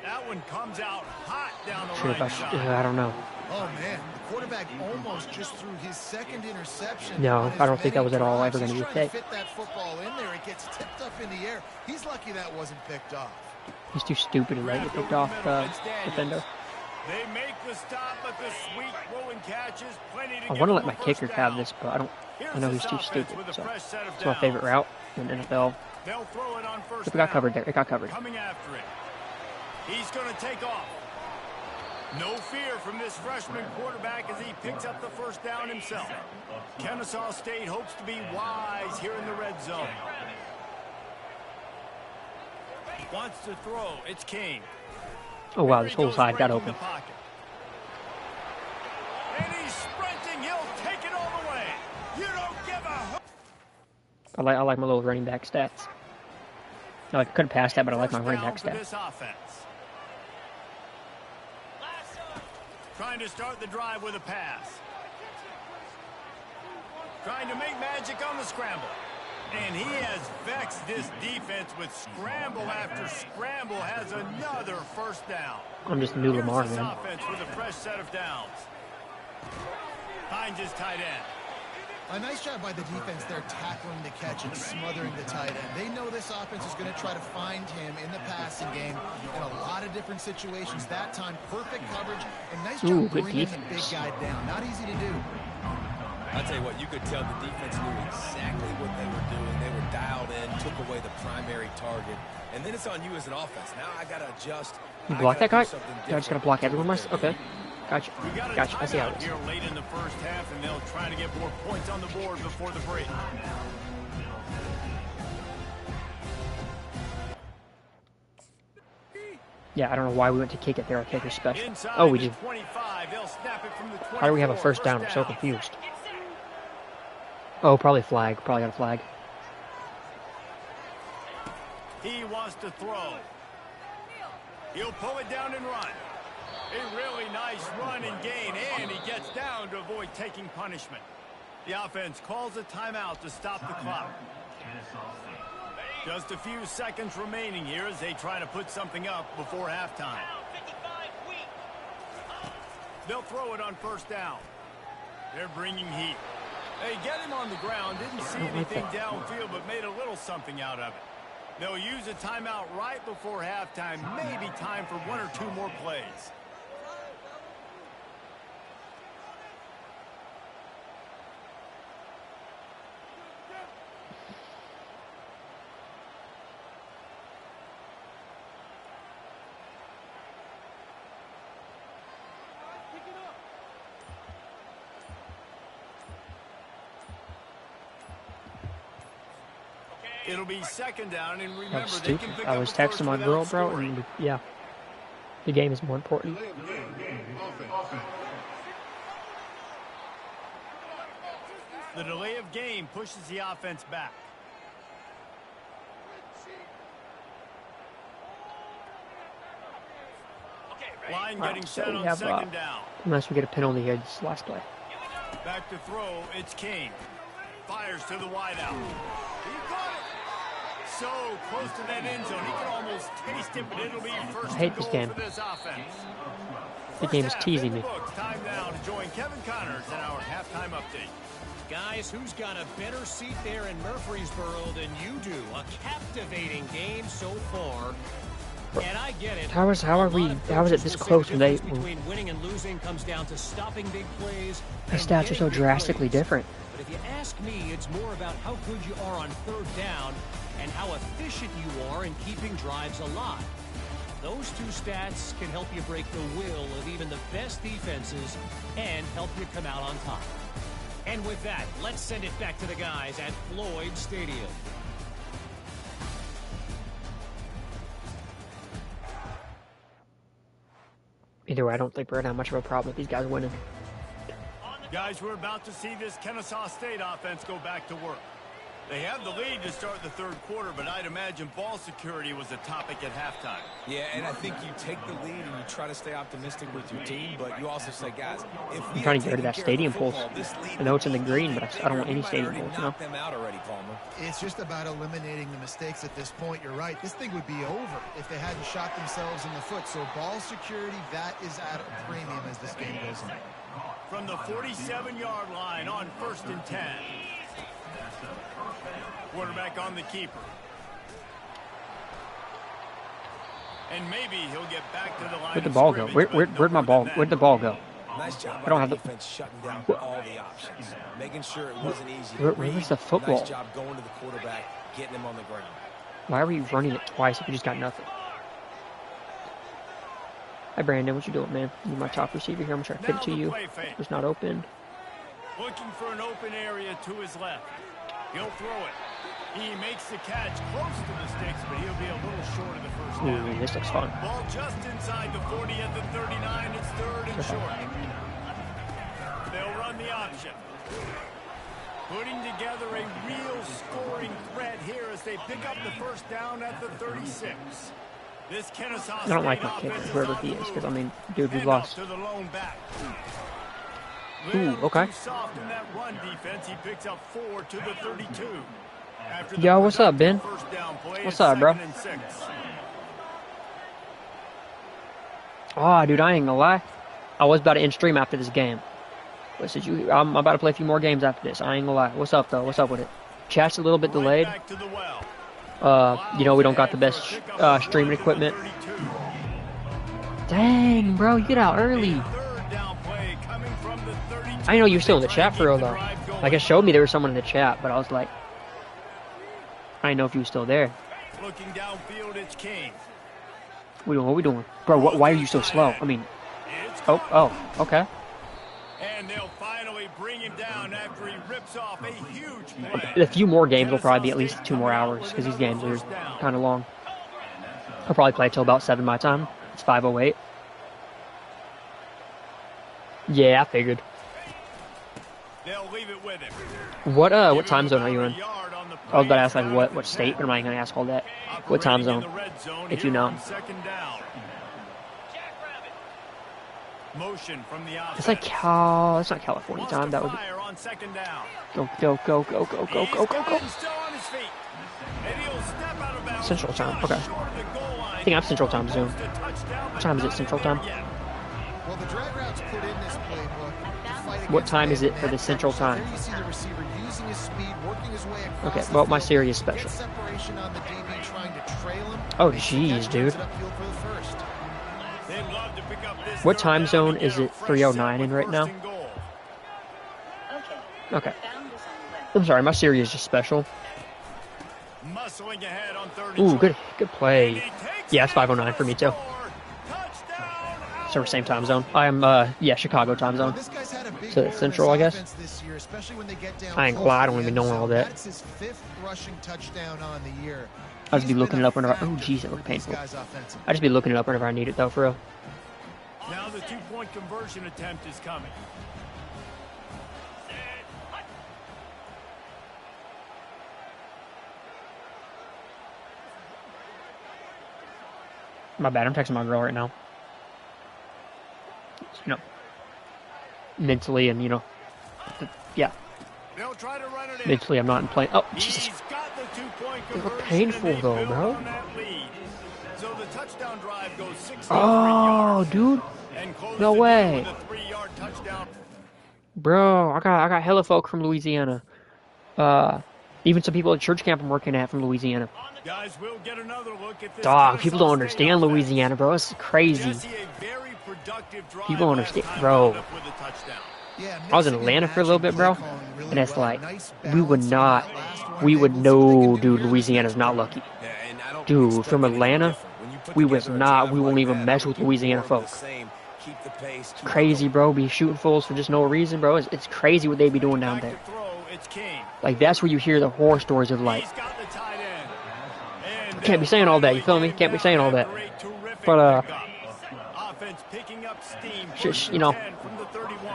That one comes out hot down the Sure, if right side. I don't know. Oh man, the quarterback almost just threw his second interception. No, on his I don't think that was at all drives. ever gonna He's be trying picked. to fit that football in there. It gets tipped up in the air. He's lucky that wasn't picked off. He's too stupid to let it picked off the defender. They make the stop, but the sweet rolling catch is plenty to I get want to let them my a first kicker have down. this, but I don't. I know he's too stupid. With a So fresh set of it's my favorite downs. route in NFL. They'll throw it on first But we got down. covered there. It got covered. Coming after it. He's going to take off. No fear from this freshman quarterback as he picks up the first down himself. Kennesaw State hopes to be wise here in the red zone. Wants to throw. It's King. Oh wow, There this he whole goes, side got breaking open. the pocket. And he's sprinting. He'll take it all the way. You don't give a hoot. I like my little running back stats. I couldn't pass that, but I like my First running down back for stats. this offense. Trying to start the drive with a pass. Trying to make magic on the scramble. And he has vexed this defense with scramble after scramble. Has another first down. I'm just new Here's Lamar, this man. offense with a fresh set of downs. Finds his tight end. A nice job by the defense there tackling the catch and smothering the tight end. They know this offense is going to try to find him in the passing game in a lot of different situations. That time, perfect coverage and nice Ooh, job good bringing the big defense. guy down. Not easy to do. I'll tell you what, you could tell the defense knew exactly what they were doing. They were dialed in, took away the primary target. And then it's on you as an offense. Now I got to adjust. You I block that gotta guy? do something Yeah, I just gotta different block to everyone what myself. they're Okay. doing. Gotcha. We got a Gotcha. I see how timeout it is. here late in the first half, and they'll try to get more points on the board before the break. Yeah, I don't know why we went to kick it there. Our kicker's special. Inside Oh, we the did. 25, they'll snap it from the 24. How do we have a first down? I'm so confused. Oh, probably flag. Probably got a flag. He wants to throw. He'll pull it down and run. A really nice run and gain, and he gets down to avoid taking punishment. The offense calls a timeout to stop the clock. Just a few seconds remaining here as they try to put something up before halftime. They'll throw it on first down. They're bringing heat. They get him on the ground, didn't see anything downfield, but made a little something out of it. They'll use a timeout right before halftime. Maybe time for one or two more plays. It'll be second down, and remember, That was they can stupid. pick I up was a texting first my without girl, bro, scoring. and yeah. The game is more important. The delay of game pushes the offense back. Line Alright, getting so set we on have, second down. unless we get a penalty here this last play. Back to throw, it's Kane. Fires to the wideout. He caught it. So close to that end zone. He can almost taste it, but it'll be first I hate and this goal game. for this offense. The game is First half teasing in the me. books. Time now to join Kevin Connors in our halftime update. Guys, who's got a better seat there in Murfreesboro than you do? A captivating game so far. And I get it. How is it this close when they between winning and losing comes down to stopping big plays. the and stats are getting so big drastically plays. different? But if you ask me, it's more about how good you are on third down and how efficient you are in keeping drives alive. Those two stats can help you break the will of even the best defenses and help you come out on top. And with that, let's send it back to the guys at Floyd Stadium. Either way, I don't think we're gonna have much of a problem with these guys winning. Guys, we're about to see this Kennesaw State offense go back to work. They have the lead to start the third quarter, but I'd imagine ball security was a topic at halftime. Yeah, and I think you take the lead and you try to stay optimistic with your team, but you also say, guys, if we I'm trying to had get rid of that taken care stadium the pulse. football, this lead I know it's in the would be green, but huge. I don't want any They might stadium already pulse, you know? knocked them out already, Palmer. It's just about eliminating the mistakes at this point. You're right. This thing would be over if they hadn't shot themselves in the foot. So ball security, that is at a premium as this game goes on. From the 47-yard line on 1st and 10. Quarterback on the keeper. And maybe he'll get back to the line. Where'd the of ball go? scrimmage, but Where'd no my more ball? than Where'd the that. ball go? Nice job I don't by have the the- defense shutting down all the options, making sure it wasn't easy. to Where read. was the football? Nice job going to the quarterback, getting him on the ground. Why were you running it twice if you just got nothing? Hi, Brandon. What you doing, man? You're my top receiver here. I'm trying to fit Now it to the you. play fake. It's not open. Looking for an open area to his left. He'll throw it. He makes the catch close to the sticks, but he'll be a little short of the first down. Ooh, this looks fun. Ball just inside the 40 at the 39. It's third and short. They'll run the option. Putting together a real scoring threat here as they pick up the first down at the 36. This Kennesaw I don't like State my kicker, offense whoever on he the is, because, I move. mean, dude, we Hand lost. off to the lone back. Ooh, Little okay. too soft in that run defense. He picks up 4 to the 32. After the Yo, what's up, Ben? first down play, What's it's up, bro? 2nd and 6. Oh, dude, I ain't gonna lie. I was about to end stream after this game. What said you? I'm about to play a few more games after this. I ain't gonna lie. What's up, though? What's up with it? Chat's a little bit delayed. Right back to the well. You know, we don't got the best streaming equipment. Dang, bro, you get out early. Third down play coming from the 32. I know you're still in the chat for real, Keep the though. drive going. Like, it showed me there was someone in the chat, but I was like, I didn't know if you were still there. Looking downfield, it's King. What we doing? Bro, why are you so slow? I mean, It's oh, okay. And they'll finally bring him down after he rips off a huge play. A few more games will probably be at least 2 more hours, because these games are kind of long. I'll probably play till about 7 my time. It's 5:08. Yeah, I figured. They'll leave it with him. What Give time him zone are you about in? a yard on the I was about to ask play. like what state, but I'm not gonna ask all that. What time Operating in zone? the red zone If here you know. on second down. Motion from the It's like it's not California time. That would be fire on second down. go. He's got him still on his feet. And he'll step out of bounds Central time, just okay. short of the goal line. I think I'm Central time zone. Almost a touchdown, What time is it, but Central not there time? yet. Well, the drag routes put in this playbook to fight What against time is it man for the coverage. Central So time? there you see the receiver using his speed, working his way across Okay, the well, my field, series is special. get separation on the DB trying to trail him. Oh, Makes the jeez, catch, dude. brings it upfield for the first. They'd love to pick up this What third time down zone and is get a it? fresh 3:09 set in with right first now? and goal. Okay. I'm sorry, my series is just special. Muscling ahead on 32. Ooh, good And play. he takes Yeah, it's it 5:09 for me too. score. Touchdown, So we're same time zone. I'm Chicago time Well, zone. this guy's had a big So part of Central, this I guess. offense this year, especially when they get down I ain't close gonna lie, I to don't the even end know all zone. that. That's his 5th rushing touchdown on the year. I'll just be He's looking been it up whenever. Oh, effective jeez, that looked with these painful. guys offensively. I just be looking it up whenever I need it, though, for real. Now the two-point conversion attempt is coming. My bad. I'm texting my girl right now. You know, mentally and yeah, They'll try to run it in. mentally I'm not in play. Oh, Jesus. He's got the two-point They were conversion, painful, and they though, build bro. on that lead. So the touchdown drive goes 63 Oh, yards dude. and closes No the deal way. with a 3-yard touchdown. Bro, I got hella folk from Louisiana. Even some people at church camp I'm working at from Louisiana. Guys, we'll get another look at this Dog, people Kennesaw don't State understand offense. Louisiana, bro. It's crazy. Jesse, a very productive drive People don't last understand, time, bro. wound up with a touchdown. Yeah, I was in mixing Atlanta and for a little matching bit, bro, play calling really and it's well. like, Nice we would balance on not, that last one. we They would will see what they know, can do dude, here this Louisiana's next not game. lucky. Yeah, and I don't Dude, expect from anything Atlanta, different. When you put we was together a not, drive we won't like even that, mess I would with do Louisiana more of the folk. same. Keep the pace, keep Crazy, it bro. Be shooting fools for just no reason, bro. It's crazy what they be doing down Back there. to throw, it's King. Like, that's where you hear the horror stories of, like, He's got the tight end. And can't be saying all that, you feel me? Can't be saying all that. But, Offense picking up steam. Just, you know. 10 from the 31.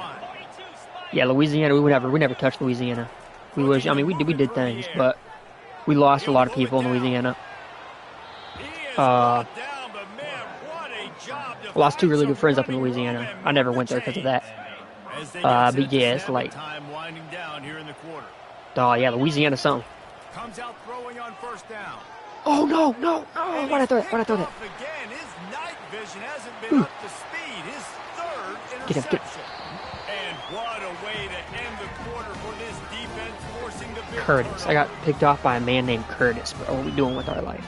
yeah, Louisiana, we never touched Louisiana. We did things, but we lost a lot of people in Louisiana. He is Uh, brought down, but man, what a job to I lost two find really some good friends up in running room Louisiana. and I never move went the there because of chains. that. As they But get set yeah, to it's 7 like, time winding down here in the quarter. yeah, Louisiana something. Comes out throwing on first down. Oh, no. And Why'd I he's throw that? picked off again. His night vision hasn't been up to speed. His third Get him, interception. get him. And what a way to end the quarter for this defense, forcing the big Curtis. I got picked off by a man named Curtis, bro. What are we doing with our life?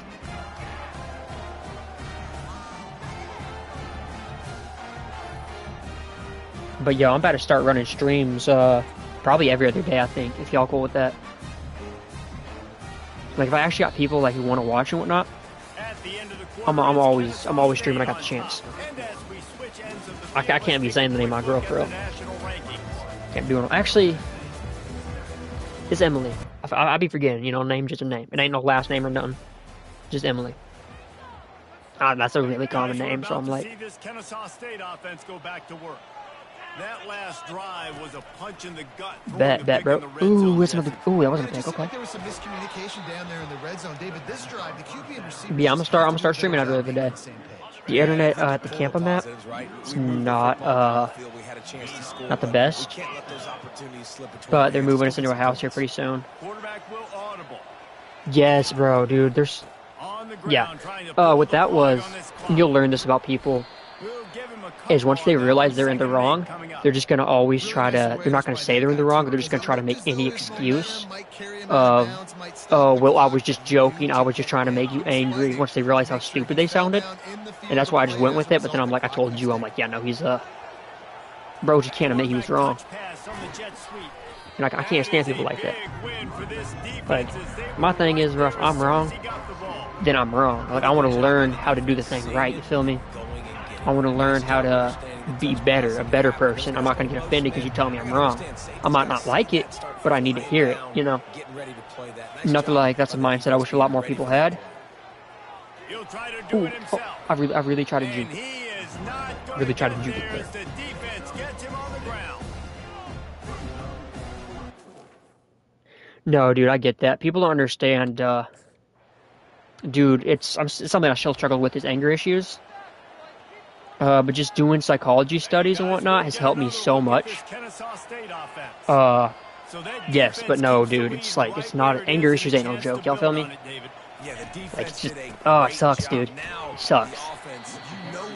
But yo, I'm about to start running streams probably every other day, I think, if y'all cool with that. Like, if I actually got people like who want to watch and whatnot, At the end of the I'm quarter, always it's streaming. I Kennesaw got the State chance. on top. And as we switch ends of the I field, can't be saying the name of my girl for real. the national rankings. Can't do it. Actually, it's Emily. I be forgetting, name just a name. It ain't no last name or nothing. Just Emily. That's a really common Guys, we're name, so about I'm to like, see this Kennesaw State offense go back to work. That last drive was a punch in the gut. bet, bro. Ooh, it's another. Ooh, that wasn't a It just pick. seemed Okay. like there was some miscommunication down there in the red zone. David, this drive, the QB and receivers Yeah, I'm just gonna have to start do a streaming better every job other being on day. the same page. The internet at the camp I'm at, it's not not the best, but they're moving us into a house here pretty soon. Quarterback will audible. Yes, bro, dude. There's On the ground, yeah. trying to pull What the that plug was, on this and you'll clock. learn this about people, We'll give him a couple is once they more realize down, they're in the second wrong, and eight coming up. they're just gonna always try to. They're not gonna say they're in the wrong, but they're just gonna try to make any excuse of, oh, well, I was just joking. I was just trying to make you angry. Once they realize how stupid they sounded, and that's why I just went with it. But then I'm like, I told you, I'm like, yeah, no, he's bro, just can't admit he was wrong. Touch pass on the jet sweep. And I can't stand people like that. Big win for this defense Like, as they my were thing is, bro, if there as I'm soon as wrong, he got the ball. then I'm wrong. Like, I want to learn how to do the thing right, you feel me? I want to learn how to be better, a better person. I'm not going to get offended because you tell me I'm wrong. I might not like it, but I need to hear it, Nothing like that's a mindset I wish a lot more people had. He'll try to do Ooh, it himself. I really tried to And juke. he is not going Really to tried to get juke it there there. as the defense gets him on the ground. No, dude, I get that. People don't understand, dude, it's something I still struggle with is anger issues. But just doing psychology studies and whatnot has helped me so much. Yes, but no, dude, it's like, it's not, anger issues ain't no joke, y'all feel me? Like, it's just, oh, it sucks, dude. It sucks.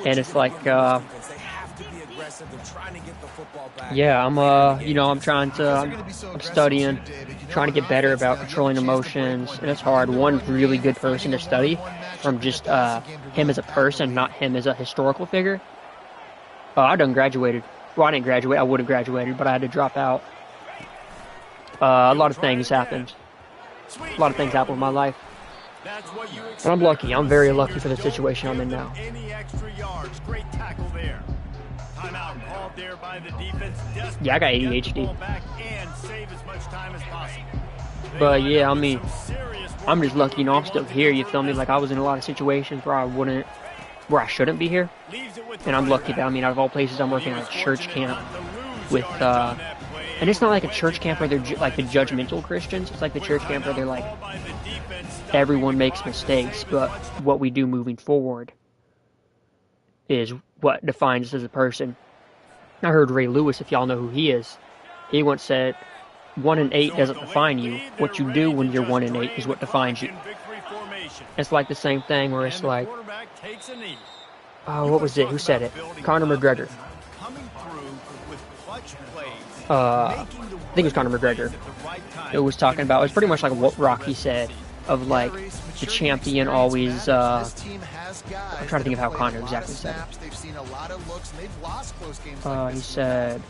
And it's like, yeah, I'm trying to, I'm studying, trying to get better about controlling emotions, and it's hard. One really good person to study from just him as a person, not him as a historical figure. I done graduated. Well, I didn't graduate. I would have graduated, but I had to drop out. A lot of things happened. A lot of things happened in my life. And I'm lucky. I'm very lucky for the situation I'm in now. Any extra yards. Great tackle there. Timeout called out there by the defense. Yeah, I got desperate to get the ADHD. ball back and save as much time as possible. They But line yeah, up I with mean, some serious work I'm just lucky, you know, I'm they still want to here, you convert feel me? this Like, I was in a lot of situations where I shouldn't be here. Leaves it with the And I'm running lucky back. that, I mean, out of all places, I'm He working at was a church fortunate camp not to lose with, yardage on that play. and it's not like a Wedge church it camp where back they're like the inside the judgmental Christians. It's like the Quick church camp where they're timeout like, called by the defense, stopping everyone the makes clock to mistakes, save as but much what we do moving forward is what defines us as a person. I heard Ray Lewis, if y'all know who he is, he once said, 1 and 8 doesn't define you. What you do when you're 1 and 8 is what defines you. It's like the same thing where it's like, oh, what was it? Who said it? Conor McGregor. I think it was Conor McGregor. It was talking about, it was pretty much like what Rocky said, of like, the champion always, I'm trying to think of how Conor exactly said it. He said,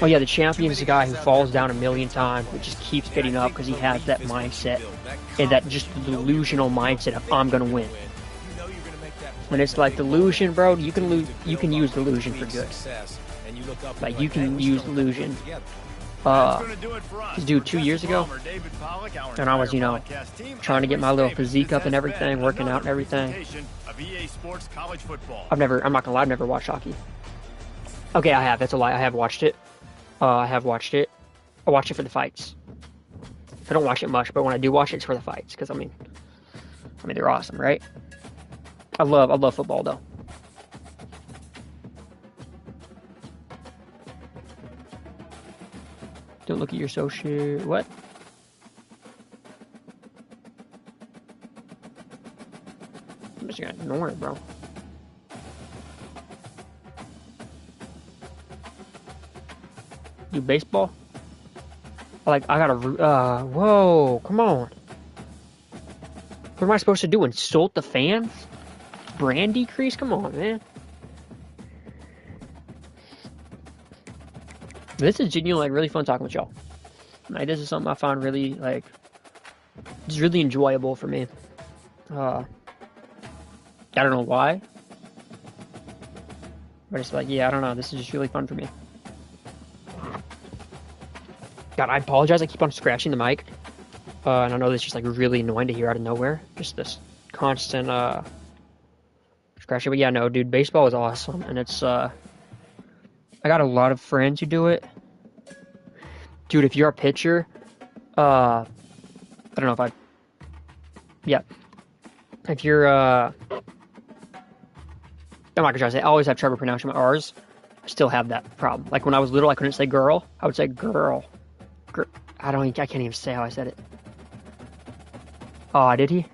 oh yeah, the champion is the guy who falls down a million times but just keeps getting up because he has that mindset, and that just delusional mindset of, I'm gonna win. And it's like delusion, bro, you can use delusion for good. Like, you can use delusion. Dude, 2 years ago, and I was, you know, trying to get my little physique up and everything, working out and everything. I'm not gonna lie, I've never watched hockey. Okay, I have, that's a lie, I have watched it. I watched it for the fights. I don't watch it much, but when I do watch it, it's for the fights, because I mean, they're awesome, right? I love football, though. Don't look at your social... What? I'm just gonna ignore it, bro. Do baseball? I gotta... whoa, come on. What am I supposed to do? Insult the fans? Brand decrease? Come on, man. This is genuinely, like, really fun talking with y'all. Like, this is something I find really, like, just really enjoyable for me. I don't know why. But it's like, yeah, I don't know. This is just really fun for me. God, I apologize. I keep on scratching the mic. And I know this is just, like, really annoying to hear out of nowhere. Just this constant, scratching. But yeah, no, dude, baseball is awesome. And it's, I got a lot of friends who do it. Dude, if you're a pitcher, I don't know if I... Yeah. If you're, I'm not gonna try to say, I always have trouble pronouncing my R's. I still have that problem. Like, when I was little, I couldn't say girl. I would say girl. I can't even say how I said it. Oh, did he?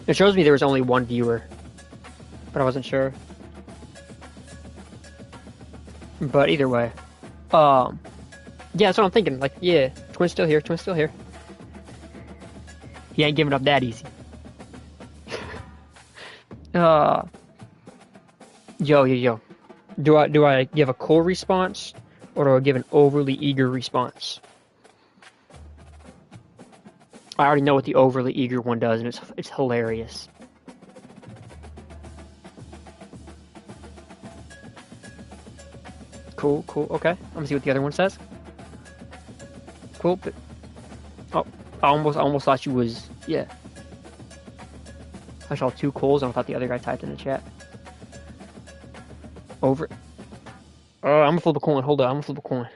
It shows me there was only one viewer. But I wasn't sure. But either way. Yeah, that's what I'm thinking. Like, yeah, Twin's still here. He ain't giving up that easy. Yo. Do I give a cool response, or do I give an overly eager response? I already know what the overly eager one does, and it's hilarious. Cool, okay. I'm gonna see what the other one says. Cool, but... Oh, I almost thought you was... Yeah. I saw 2 cools, and I thought the other guy typed in the chat. Over... I'm gonna flip a coin. Hold on, I'm gonna flip a coin.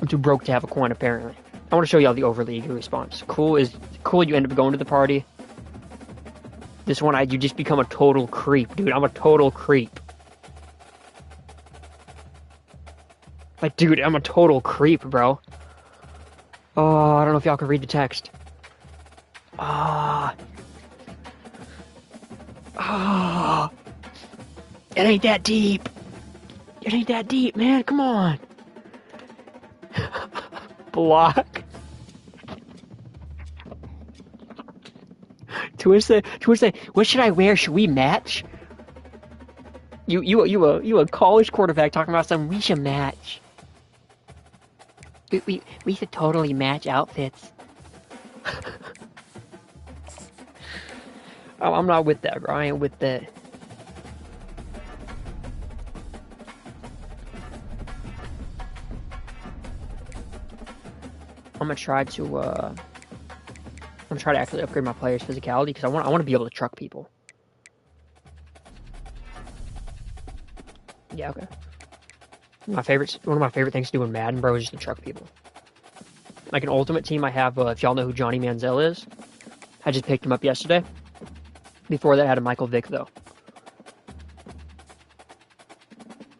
I'm too broke to have a coin, apparently. I want to show y'all the overly eager response. Cool, you end up going to the party. This one, you just become a total creep, dude. I'm a total creep. Like, dude, I'm a total creep, bro. Oh, I don't know if y'all can read the text. It ain't that deep. It ain't that deep, man. Come on. Block. Twin say, what should I wear? Should we match? You a college quarterback talking about something we should match. We should totally match outfits. I'm not with that, bro. I ain't with that. gonna try to actually upgrade my players' physicality because I want to be able to truck people. Yeah, okay. One of my favorite things to do in Madden, bro, is just to truck people. Like an ultimate team, I have, if y'all know who Johnny Manziel is, I just picked him up yesterday. Before that, I had a Michael Vick, though.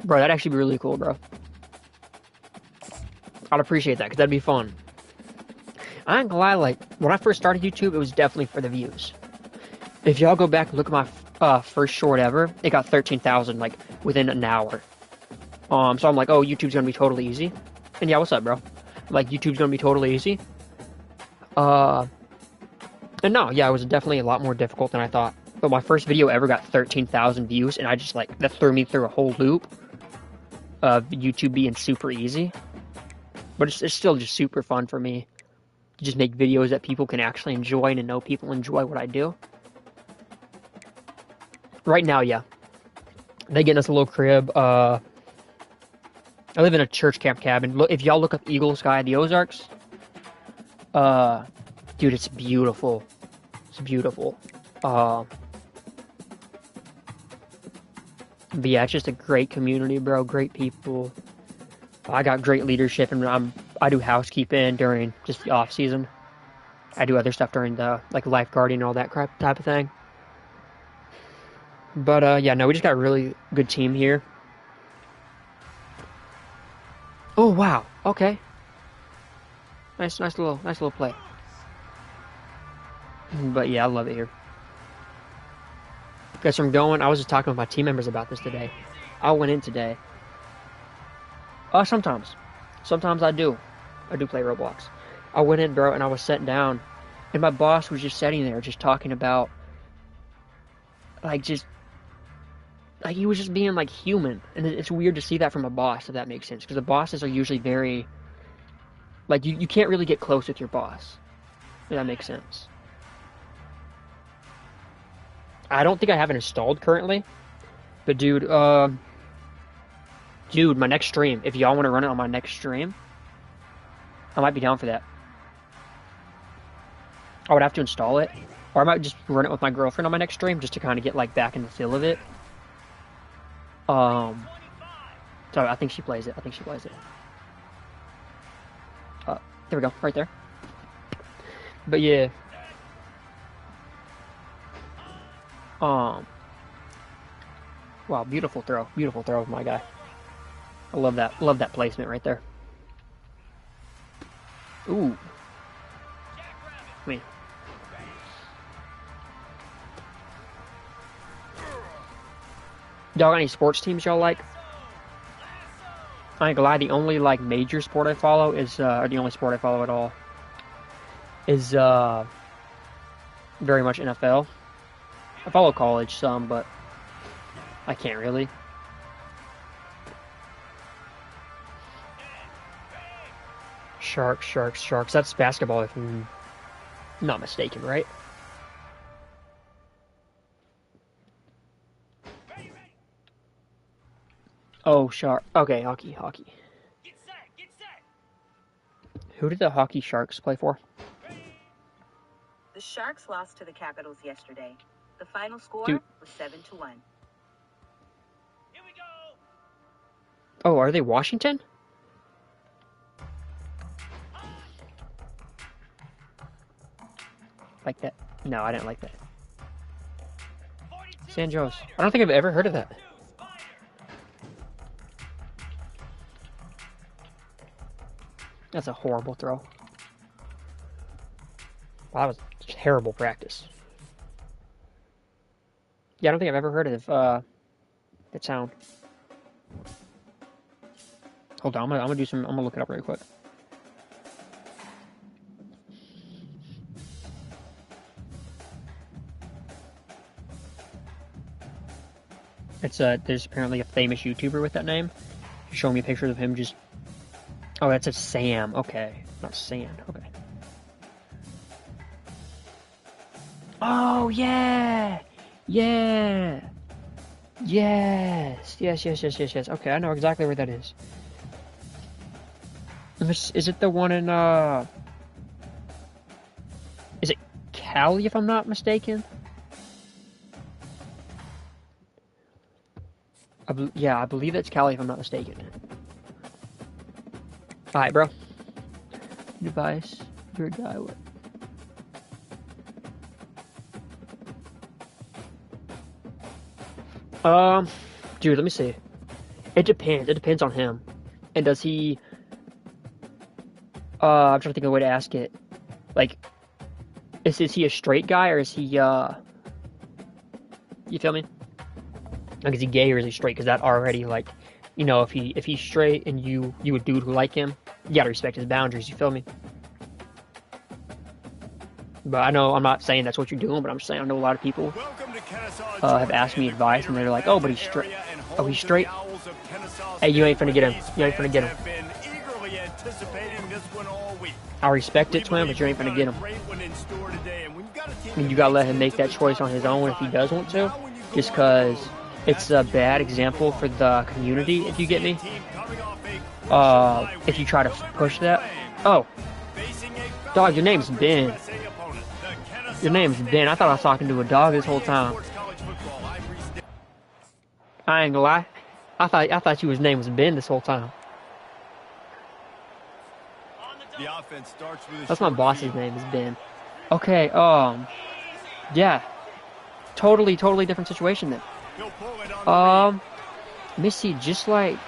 Bro, that'd actually be really cool, bro. I'd appreciate that, because that'd be fun. I ain't gonna lie, like, when I first started YouTube, it was definitely for the views. If y'all go back and look at my first short ever, it got 13,000, like, within an hour. So I'm like, oh, YouTube's gonna be totally easy. And yeah, what's up, bro? I'm like, YouTube's gonna be totally easy. And no, yeah, it was definitely a lot more difficult than I thought. But my first video ever got 13,000 views, and I just, like, that threw me through a whole loop of YouTube being super easy. But it's still just super fun for me to just make videos that people can actually enjoy and to know people enjoy what I do. Right now, yeah. They get us a little crib. I live in a church camp cabin. Look, if y'all look up Eagle Sky, the Ozarks, dude, it's beautiful. It's beautiful. But yeah, it's just a great community, bro. Great people. I got great leadership, and I do housekeeping during just the off season. I do other stuff during the like lifeguarding and all that crap type of thing. But yeah, no, we just got a really good team here. Oh wow, okay. Nice little play. But yeah, I love it here. Guess where I'm going? I was just talking with my team members about this today. I went in today. Sometimes I do play Roblox. I went in, bro, and I was sitting down, and my boss was just sitting there, just talking about, like, he was just being, like, human. And it's weird to see that from a boss, if that makes sense. Because the bosses are usually very, like, you can't really get close with your boss. If that makes sense. I don't think I have it installed currently. But, dude, my next stream, if y'all want to run it on my next stream, I might be down for that. I would have to install it. Or I might just run it with my girlfriend on my next stream, just to kind of get, like, back in the feel of it. So I think she plays it. There we go, right there. But yeah. Wow, beautiful throw of my guy. I love that placement right there. Ooh. Me. Y'all got any sports teams y'all like? I ain't gonna lie, the only like major sport I follow is, or the only sport I follow at all is very much NFL. I follow college some, but I can't really. Sharks. That's basketball if I'm not mistaken, right? Oh, Shark. Okay, hockey. Get set. Who did the hockey Sharks play for? The Sharks lost to the Capitals yesterday. The final score was 7-1. Here we go. Oh, are they Washington? Like that? No, I didn't like that. San Jose. I don't think I've ever heard of that. That's a horrible throw. Wow, that was terrible practice. Yeah, I don't think I've ever heard of that sound. Hold on, I'm gonna look it up really quick. It's there's apparently a famous YouTuber with that name. He's showing me pictures of him just. Oh, that's a Sam. Okay, not Sand. Okay. Oh yeah. Yes. Okay, I know exactly where that is. Is it the one in Cali, if I'm not mistaken. Yeah, I believe that's Cali, if I'm not mistaken. Alright, bro. Device. Your guy. What? Dude, let me see. It depends. It depends on him. And does he... I'm trying to think of a way to ask it. Like, is he a straight guy, or is he, you feel me? Like, is he gay, or is he straight? Because that already, like, you know, if he's straight and you a dude who like him, you gotta respect his boundaries, you feel me? But I know, I'm not saying that's what you're doing, but I'm just saying I know a lot of people have asked me advice, and they're like, oh, but he's straight. Oh, he's straight? Hey, you ain't finna get him. You ain't finna get him. I respect it, Twin, but you ain't finna get him. I mean, you gotta let him make that choice on his own if he does want to, just because it's a bad example for the community, if you get me. If you try to push that. Oh. Dog, your name's Ben. Your name's Ben. I thought I was talking to a dog this whole time. I ain't gonna lie. I thought his name was Ben this whole time. That's my boss's name, is Ben. Okay, yeah. Totally different situation then. Let me see, just like...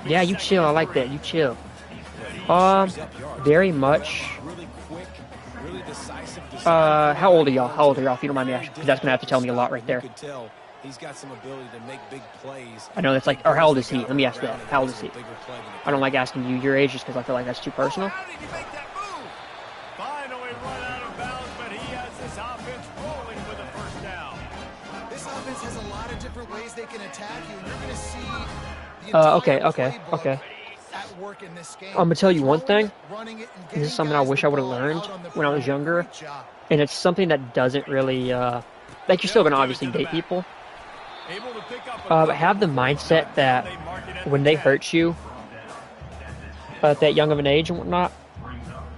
Yeah, you chill, I like that, you chill. Very much... how old are y'all? How old are y'all, if you don't mind me asking? Because that's gonna have to tell me a lot right there. He's got some ability to make big plays. I know that's like, or how old is he? Let me ask that. How old is he? I don't like asking you your age just because I feel like that's too personal. Finally run out of bounds, but he has this offense rolling with a first down. This offense has a lot of different ways they can attack you, and you're going to see the entire Okay. at work in this game. I'm gonna tell you one thing. This is something I wish I would have learned when I was younger, and it's something that doesn't really, like, you're still gonna obviously date people. But have the mindset that when they hurt you at that young of an age and whatnot,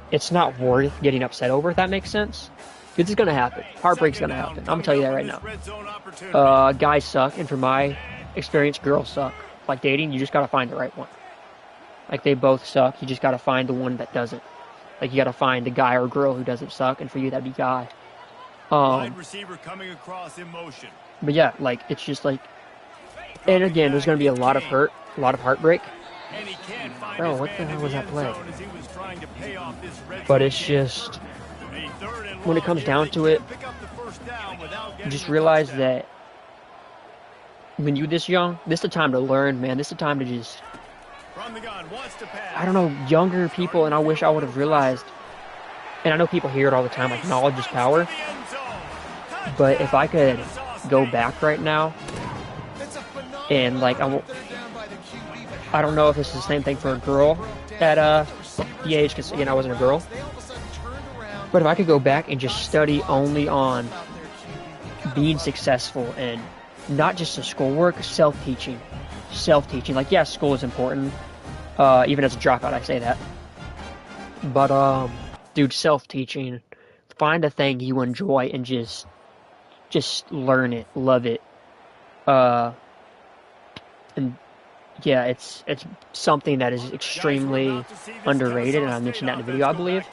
it's not worth getting upset over, if that makes sense. This is going to happen. Heartbreak's going to happen. I'm going to tell you that right now. Guys suck, and from my experience, girls suck. Like dating, you just got to find the right one. Like, they both suck. You just got to find the one that doesn't. Like, you got to find the guy or girl who doesn't suck, and for you, that'd be guy. Wide receiver coming across in motion. But yeah, like, it's just like, and again, there's going to be a lot of hurt, a lot of heartbreak. Bro, what the hell was that play? But it's just, when it comes down to it, just realize that when you're this young, this is the time to learn, man. This is the time to just, I don't know, younger people, and I wish I would have realized, and I know people hear it all the time, like, knowledge is power. But if I could go back right now, and like, I don't know if it's the same thing for a girl at the age, because again, I wasn't a girl. But if I could go back and just study only on being successful and not just the schoolwork, self-teaching. Like, yeah, school is important. Even as a dropout, I say that. But, dude, self-teaching. Find a thing you enjoy and just learn it, love it. And yeah, it's something that is extremely underrated, and I mentioned that in the video, I believe.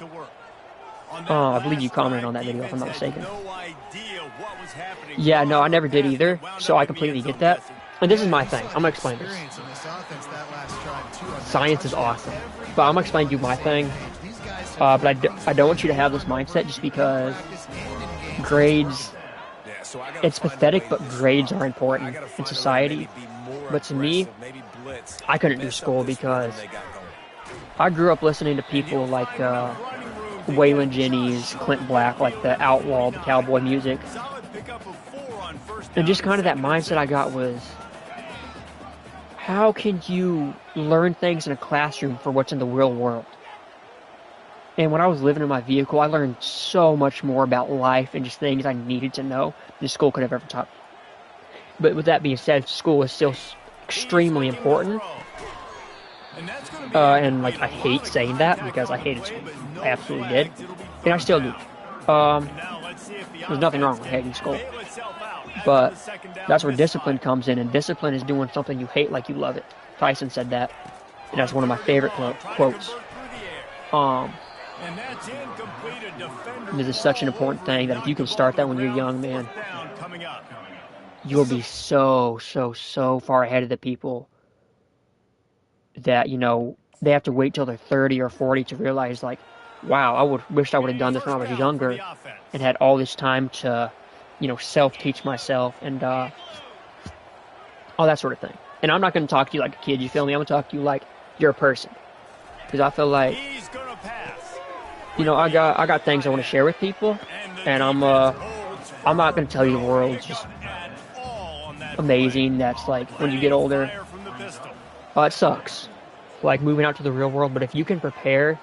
I believe you commented on that video, if I'm not mistaken. Yeah, no, I never did either, so I completely get that. And this is my thing. I'm gonna explain this. Science is awesome, but I'm gonna explain to you my thing. But I don't want you to have this mindset just because grades. It's pathetic, but grades are important in society. But to me, I couldn't do school because I grew up listening to people like Waylon Jennings, Clint Black, like the outlaw, the cowboy music. And just kind of that mindset I got was, how can you learn things in a classroom for what's in the real world? And when I was living in my vehicle, I learned so much more about life and just things I needed to know than school could have ever taught me. But with that being said, school is still extremely important. And like, I hate saying that because I hated school. I absolutely did. And I still do. There's nothing wrong with hating school. But that's where discipline comes in, and discipline is doing something you hate like you love it. Tyson said that, and that's one of my favorite quotes. This is such an important thing that if you can start that when you're young, man, you'll be so far ahead of the people that, you know, they have to wait till they're 30 or 40 to realize, like, wow, I wished I would have done this when I was younger and had all this time to, you know, self-teach myself and all that sort of thing. And I'm not going to talk to you like a kid, you feel me? I'm going to talk to you like you're a person. Because I feel like, you know, I got things I want to share with people, and I'm not going to tell you the world's just amazing. That's like when you get older, it sucks, like moving out to the real world. But if you can prepare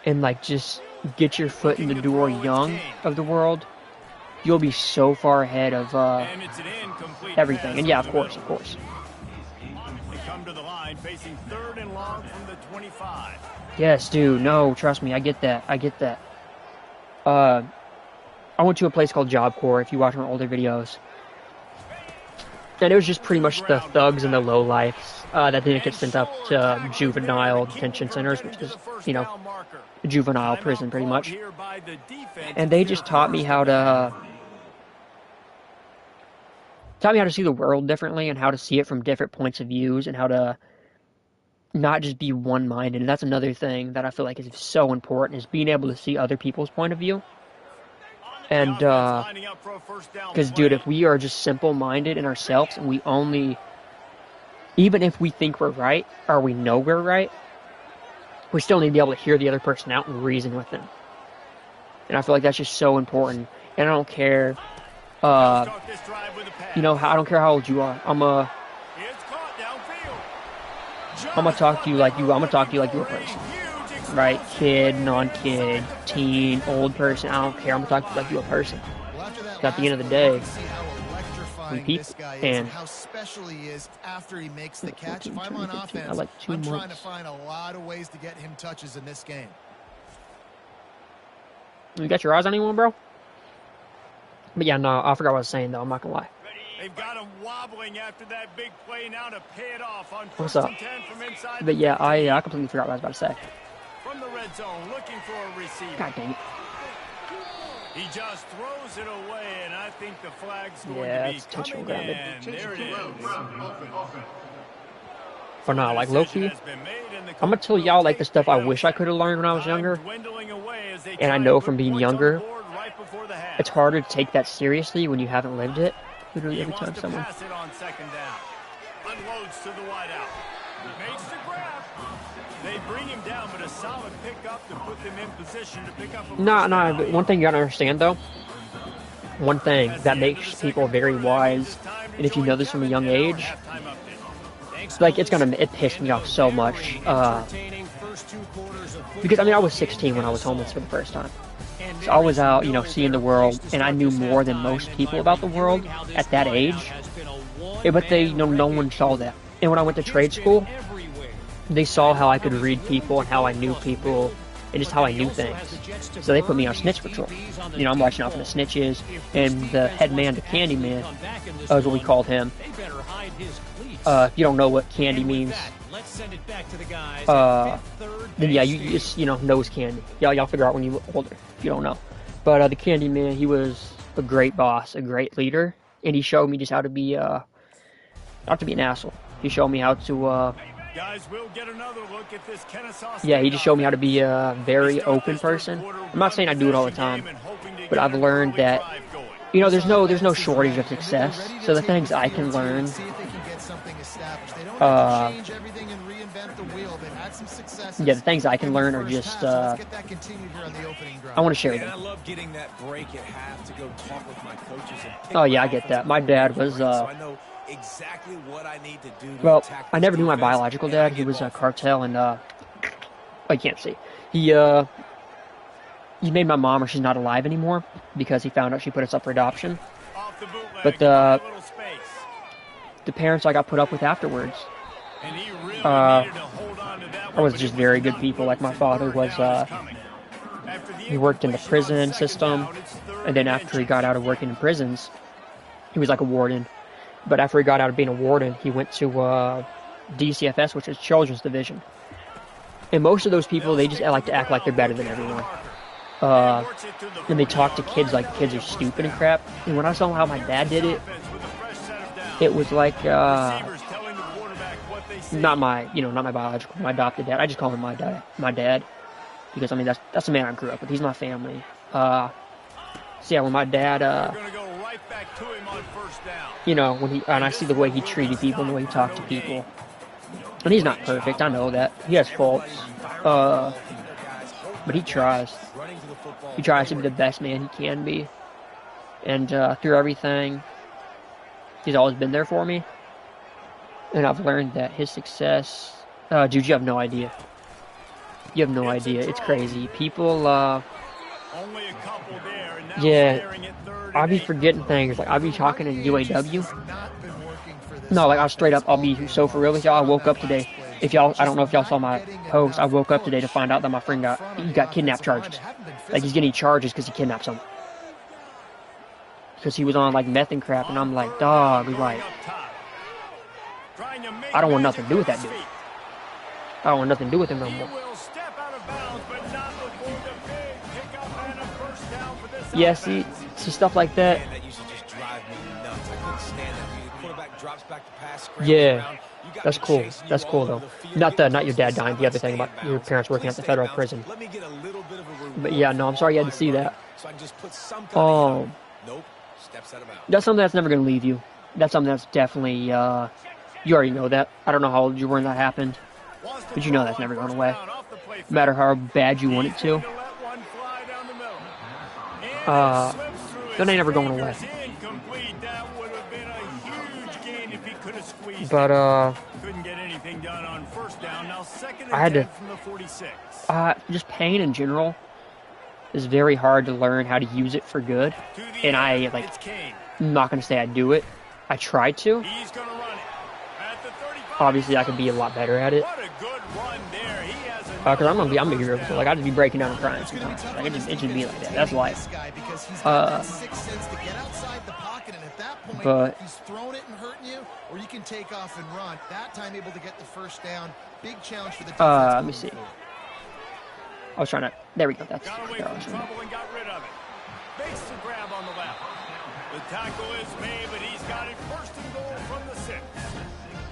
and like just get your foot in the door young of the world, you'll be so far ahead of everything. And yeah, of course. They come to the line facing 3rd and long from the 25. Yes, dude. No, trust me. I get that. I went to a place called Job Corps, if you watch my older videos. And it was just pretty much the thugs and the lowlifes that didn't get sent up to juvenile detention centers, which is, you know, a juvenile prison pretty much. And they just taught me how to see the world differently and how to see it from different points of views and how to not just be one-minded. And that's another thing that I feel like is so important, is being able to see other people's point of view. And because, dude, if we are just simple-minded in ourselves and we only, even if we think we're right or we know we're right, we still need to be able to hear the other person out and reason with them. And I feel like that's just so important. And I don't care, you know, I don't care how old you are. I'm gonna talk to you like you're a person, right? Kid, non-kid, teen, old person. I don't care. I'm gonna talk to you like you're a person. At the end of the day, we people, and how special he is after he makes the catch. If I'm on offense, I'm trying to find a lot of ways to get him touches in this game. You got your eyes on anyone, bro? But yeah, no, I forgot what I was saying though. I'm not gonna lie. They've got him wobbling after that big play now to pay it off on What's up? 10 from inside. But yeah, I completely forgot what I was about to say. From the red zone, looking for a receiver. God dang it. He just throws it away, and I think the flag's going Yeah, to be it's intentional coming grounded. in. There it is. For now, like low-key, I'm gonna tell y'all like the stuff I wish I could have learned when I was younger. And I know from being younger, it's harder to take that seriously when you haven't lived it. Literally every time someone. Pass it on 2nd down. Unloads to the wideout. Makes the grab. They bring him down, but a solid pickup to put them in position to pick up a No, but one thing you gotta understand though, one thing that makes people very wise, and if you know this from a young age, like it pissed me off so much. Because I mean I was 16 when I was homeless for the first time. So I was out, you know, seeing the world, and I knew more than most people about the world at that age. But they, you know, no one saw that. And when I went to trade school, they saw how I could read people and how I knew people and just how I knew things. So they put me on snitch patrol. You know, I'm watching out for the snitches, and the head man, the candy man, is what we called him. If you don't know what candy means, then yeah, you just, you know, nose candy. Y'all figure out when you're older if you don't know. But the candy man, he was a great boss, a great leader, and he showed me just how to be, not to be an asshole. He showed me how to, Guys, we'll get another look at this Kennesaw yeah, he just showed me how to be a very open person. I'm not saying I do it all the time, but I've learned that, you know, there's no shortage of success. So the things I can learn, yeah, the things I can learn are just, I want to share them. I love getting that break at half to go talk with my coaches and pick Oh yeah, I my get that. My dad was, so I know exactly what I need to do to well, attack I never this knew my defense, biological and I dad. He get was a off. cartel, and I can't see. He made my mom, or she's not alive anymore, because he found out she put us up for adoption. Off the bootleg, But a little space. the parents I got put up with afterwards, And he really uh, needed to hold on to that I was one, just but it very good enough people. for Like my him to father burn was, down his coming. After the he worked in the prison system, and then after he got out of working in prisons, he was like a warden. But after he got out of being a warden, he went to DCFS, which is Children's Division. And most of those people, they just like to act like they're better than everyone. And they talk to kids like kids are stupid and crap. And when I saw how my dad did it, it was like not my biological, my adopted dad. I just call him my dad, because I mean that's the man I grew up with. He's my family. So yeah, when my dad, when I see the way he treated people and the way he talked to people, and he's not perfect, I know that he has faults, but he tries. He tries to be the best man he can be, and through everything, he's always been there for me. And I've learned that his success, dude, you have no idea. You have no idea. It's crazy. People, yeah, I'll be forgetting things. Like, I'll be talking in UAW. No, like, I'll be so for real with y'all. I woke up today. I don't know if y'all saw my post. I woke up today to find out that my friend got kidnapped charges. Like, he's getting charges because he kidnapped someone. Because he was on, like, meth and crap. And I'm like, dog, like, I don't want nothing to do with that dude. I don't want nothing to do with him no more. Yeah, see stuff like that. Yeah, that's cool. That's cool though. Not your dad dying. The other thing about your parents working at the federal prison. But yeah, no, I'm sorry you had to see that. That's something that's never gonna leave you. That's something that's definitely. You already know that. I don't know how old you were when that happened, but you know that's never going away. No matter how bad you want it to. That ain't never going away. But, I had to, just pain in general is very hard to learn how to use it for good. And I'm not going to say I do it. I try to. Obviously, I could be a lot better at it. Because I'm a hero. So, like, I just be breaking down and crying sometimes. Like, it just be like that. That's life. But he's throwing it and hurting you, or you can take off and run. That time able to get the first down. Big challenge for the defense. Let me see. I was trying to. There we go. That's. Got away from trouble and got rid of it. Base to grab on the left. The tackle is made, but he's got it first and goal from the 6.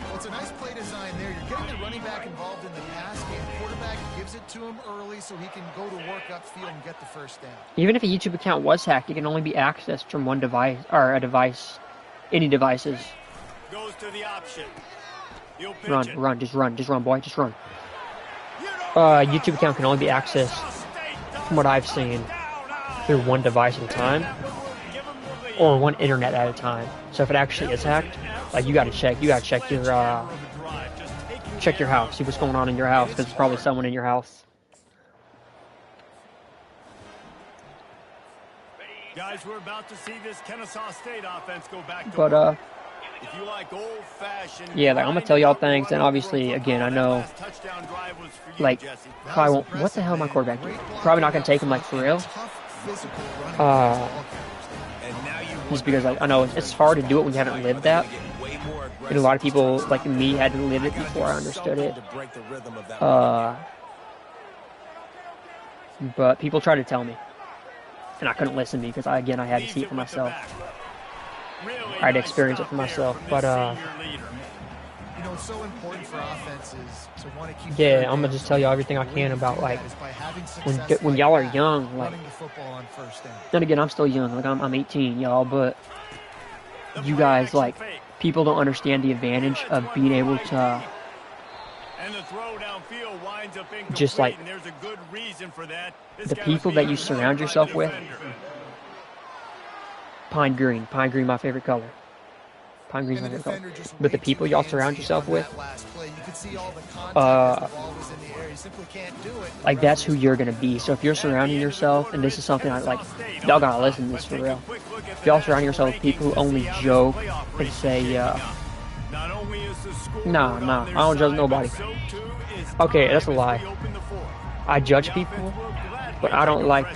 Well, it's a nice play design there. You're getting the running back involved in the pass game. Quarterback gives it to him early so he can go to work upfield and get the first down. Even if a YouTube account was hacked, it can only be accessed from one device, or a device, any devices. Goes to the option. Run, just run, boy, just run. YouTube account can only be accessed, from what I've seen, through one device at a time, or one internet at a time. So if it actually is hacked, like, you gotta check your house, see what's going on in your house, because there's probably someone in your house. Guys, we're about to see this Kennesaw State offense go back to But if you like old-fashioned, yeah, like, I'm gonna tell y'all things, and obviously, again, I know, like, probably won't. What the hell, my quarterback doing? Probably not gonna take him, like, for real. Just because, like, I know it's hard to do it when you haven't lived that. And a lot of people, like me, had to live it before I understood it. But people try to tell me, and I couldn't listen because, I had to see it for myself. I had to experience it for myself. But you know, it's so important for offenses to want to keep. Yeah, I'm gonna just tell y'all everything I can about, like, when y'all are young, like. Then again, I'm still young. Like, I'm 18, y'all, but you guys, like, people don't understand the advantage of being able to just, like, the people that you surround yourself with. Pine green, my favorite color. Pine green's my favorite color. But the people y'all surround yourself with, like, that's who you're gonna be. So if you're surrounding yourself, and this is something y'all gotta listen to this for real. If y'all surround yourself with people who only joke and say, nah, I don't judge nobody. Okay, that's a lie. I judge people But I don't like,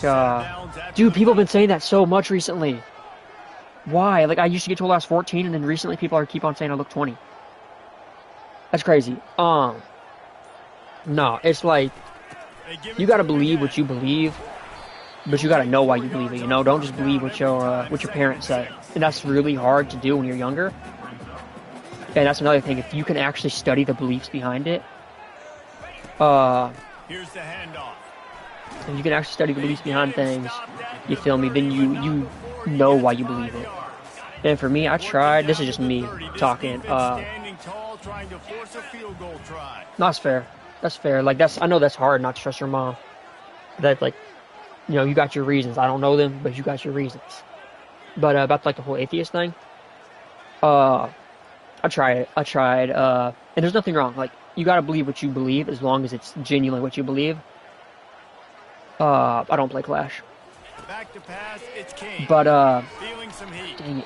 dude, people have been saying that so much recently. Why? Like, I used to get told I was 14, and then recently people keep on saying I look 20. That's crazy. No, it's like, you gotta believe what you believe, but you gotta know why you believe it, you know? Don't just believe what your parents say. And that's really hard to do when you're younger. And that's another thing, if you can actually study the beliefs behind it, Here's the handoff. if you can actually study the beliefs behind things, you feel me, then you know why you believe it. And for me, I tried, this is just me talking, Standing tall, trying to force a field goal try. that's fair. That's fair. Like, I know that's hard not to trust your mom. That, like, you know, you got your reasons. I don't know them, but you got your reasons. But about, like, the whole atheist thing, I tried, and there's nothing wrong. Like, you gotta believe what you believe as long as it's genuinely what you believe. I don't play Clash. Back to pass, it's Kane. But, Feeling some heat. dang it.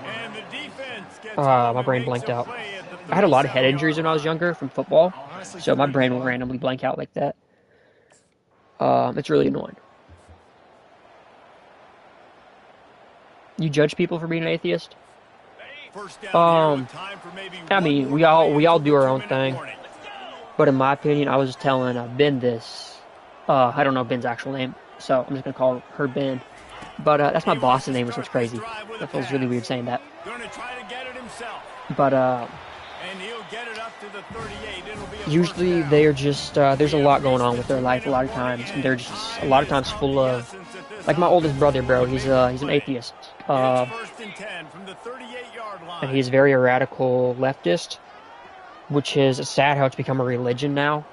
And the defense gets My brain blanked out. I had a lot of head injuries when I was younger from football, so my brain will randomly blank out like that. It's really annoying. You judge people for being an atheist? I mean, we all do our own thing. But in my opinion, I was just telling Ben this. I don't know Ben's actual name, so I'm just gonna call her Ben. But that's my boss's name, which was crazy. That feels really weird saying that. But and he'll get it up to the 38. It'll be a usually they're just there's a lot going on with their life a lot of times, and they're just a lot of times full of, like my oldest brother, bro. He's an atheist, and he's very a radical leftist, which is sad how it's become a religion now.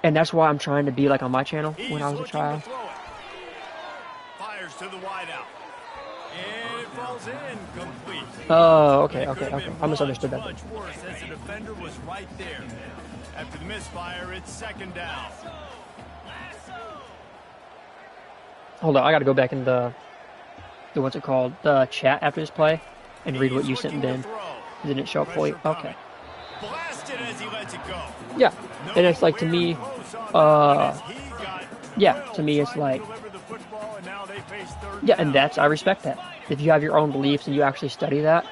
And that's why I'm trying to be like on my channel when I was a child. Fires to the wideout. And it falls in complete. Oh, okay. I misunderstood that. Much worse as the defender was right there. After the misfire, it's second down. Hold on, I gotta go back in the what's it called? The chat after this play and read what you sent in. Didn't it show up for you? Okay. Blasted as he lets it go. Yeah. And it's like, to me, yeah, to me it's like, yeah, and I respect that. If you have your own beliefs and you actually study that,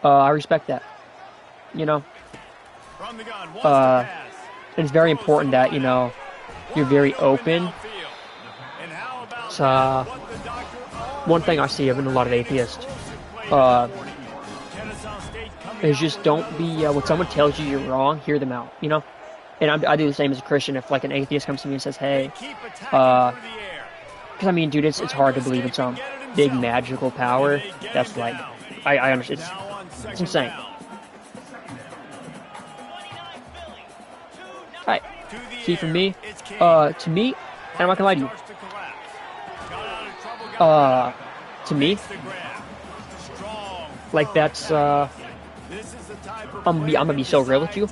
I respect that. You know? And it's very important that, you know, you're very open. One thing I see of in a lot of atheists, is just don't be, when someone tells you you're wrong, hear them out, you know? And I do the same as a Christian. If, like, an atheist comes to me and says, hey, because, I mean, dude, it's hard to believe in some big magical power. That's, like, I understand. It's insane. Alright. See, for me, to me, and I'm not gonna lie to you, to me, like, that's, I'm gonna be so real with you.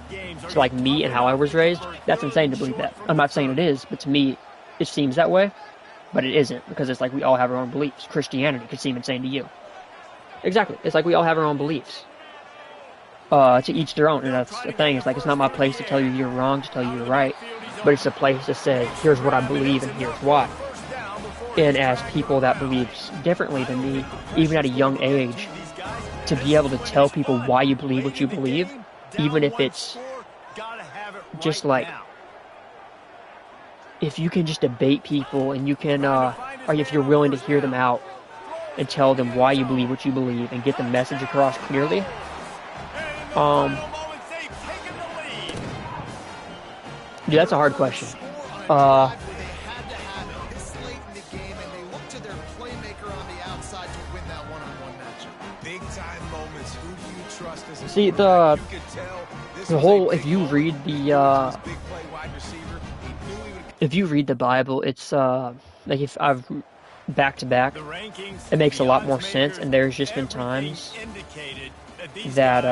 So, like, me and how I was raised, that's insane to believe that. I'm not saying it is, but to me, it seems that way. But it isn't, because it's like we all have our own beliefs. Christianity could seem insane to you. Exactly. It's like we all have our own beliefs. To each their own, and that's the thing. It's like, it's not my place to tell you you're wrong, to tell you you're right. But it's a place to say, here's what I believe and here's why. And as people that believe differently than me, even at a young age, to be able to tell people why you believe what you believe, even if it's just like, if you can just debate people and you can, or if you're willing to hear them out and tell them why you believe what you believe and get the message across clearly, dude, that's a hard question. See, the whole, if you read the Bible, it's like, if I've back to back, it makes a lot more sense. And there's just been times that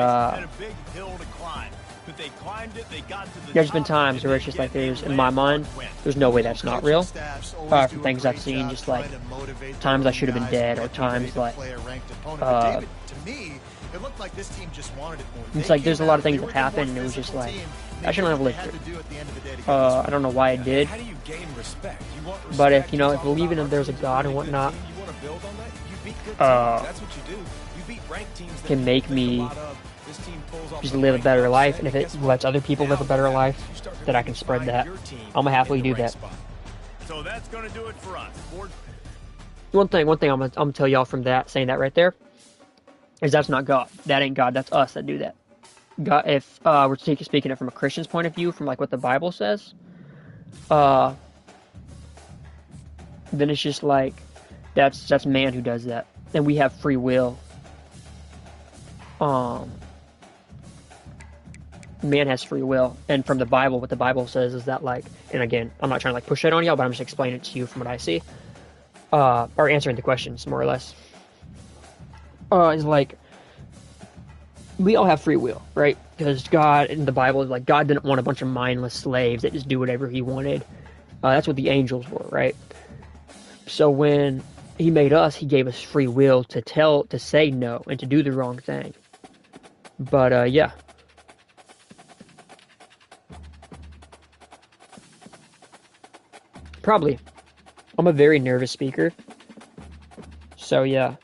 but they climbed it. They got to the There's been top, times and where it's they just like hit there's, the in my mind, win. there's no way that's not real. Staffs always From do a things I've great seen, job just like trying to motivate times their I should have been guys dead, and or get them ready times to like, play a ranked opponent. But David, to me, it looked like this team just wanted it more. it's They like there's a came lot out, of things they that were the more happened, and it was just physical like, team. I shouldn't have They lived had through. to do at the end of the day to get this I don't know why I did, How do you gain respect? You want but if, respect, you know, if talk about believing our that there's a team's God and really good whatnot, team, you want to build on that? You beat good teams. That's what you do. You beat ranked teams that can people make think a me lot of. This team pulls off just the live a ranked better upset, life, and if it guess what? lets other people live a Now better that life, you start to then I can spread find that. your team I'm gonna happily in the do right that. spot. So that's going to do it for us. One thing I'm gonna tell y'all from that, saying that right there, is that's not God. That ain't God. That's us that do that. God, if we're speaking it from a Christian's point of view, from like what the Bible says, then it's just like that's man who does that, and we have free will. Man has free will, and from the Bible, what the Bible says is that, like, and again, I'm not trying to like push it on y'all, but I'm just explaining it to you from what I see, or answering the questions more or less. Is like, we all have free will, right? Because God in the Bible is like, God didn't want a bunch of mindless slaves that just do whatever He wanted. That's what the angels were, right? So when He made us, He gave us free will to say no and to do the wrong thing. But yeah. Probably. I'm a very nervous speaker. So yeah.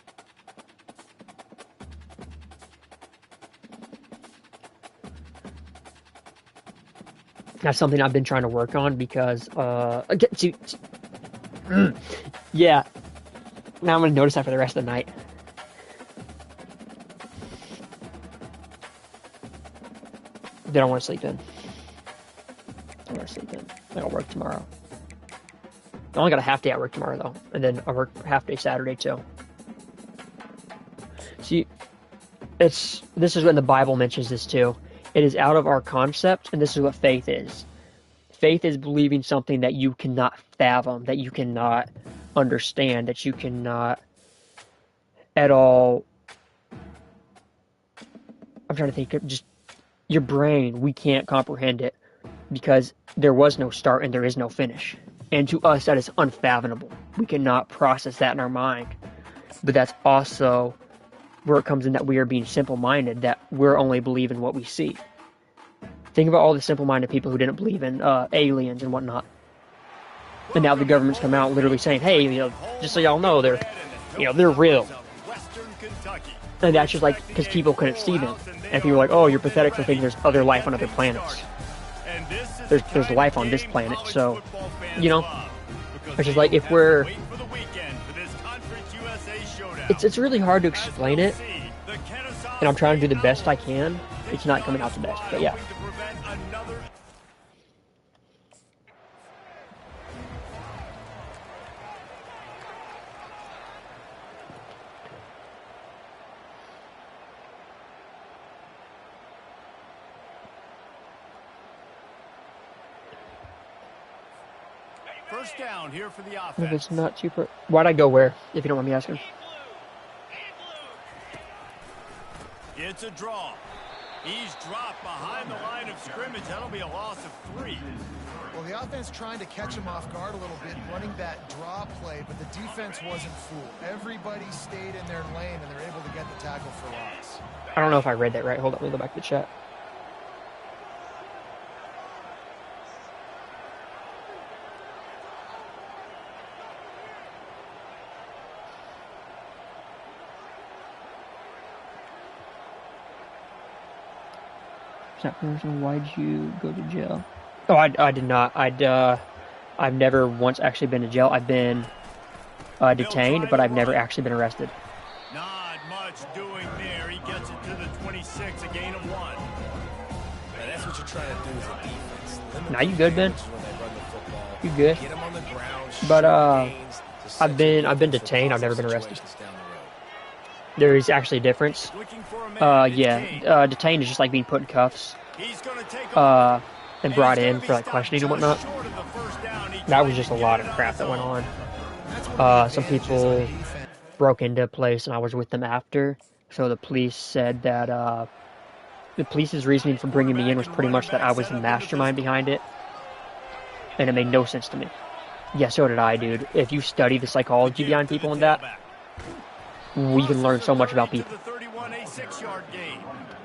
That's something I've been trying to work on because, yeah. Now I'm going to notice that for the rest of the night. Then I want to sleep in. I want to sleep in. I got work tomorrow. I only got a half day at work tomorrow, though. And then I work half day Saturday, too. See, this is when the Bible mentions this, too. It is out of our concept, and this is what faith is. Faith is believing something that you cannot fathom, that you cannot understand, that you cannot at all... I'm trying to think of just your brain. We can't comprehend it because there was no start and there is no finish. And to us, that is unfathomable. We cannot process that in our mind. But that's also where it comes in that we are being simple-minded, that we're only believing what we see. Think about all the simple-minded people who didn't believe in aliens and whatnot. And now the government's come out literally saying, hey, just so y'all know, they're real. And that's just like, because people couldn't see them. And people were like, oh, you're pathetic for thinking there's other life on other planets. There's life on this planet, so, it's just like, if we're... It's really hard to explain it, and I'm trying to do the best I can. It's not coming out the best, but yeah. First down here for the offense. If it's not super... Why'd I go where, if you don't mind me asking? It's a draw. He's dropped behind the line of scrimmage. That'll be a loss of 3. Well, the offense trying to catch him off guard a little bit, running that draw play, but the defense wasn't fooled. Everybody stayed in their lane, and they're able to get the tackle for loss. I don't know if I read that right. Hold on, let me go back to the chat. That person, why'd you go to jail? Oh, I did not. I've never once actually been to jail. I've been detained, but I've never actually been arrested. Not much doing there. He gets it to the 26, a gain of 1. Now, that's what you're trying to do as a defense. Limit Now you good, Ben? when they run the football. You good? Get them on the ground, But short gains to set I've been you up for detained. I've never been possible arrested. situations down the road. There is actually a difference. Looking for a man. Yeah. Detained is just like being put in cuffs. He's gonna take off. And brought in for like questioning and whatnot. That was just a lot of crap that went on. Some people broke into a place and I was with them after. So the police said that the police's reasoning for bringing me in was pretty much that I was the mastermind behind it, and it made no sense to me. Yeah, so did I, dude. If you study the psychology behind people and that, we can learn so much about people.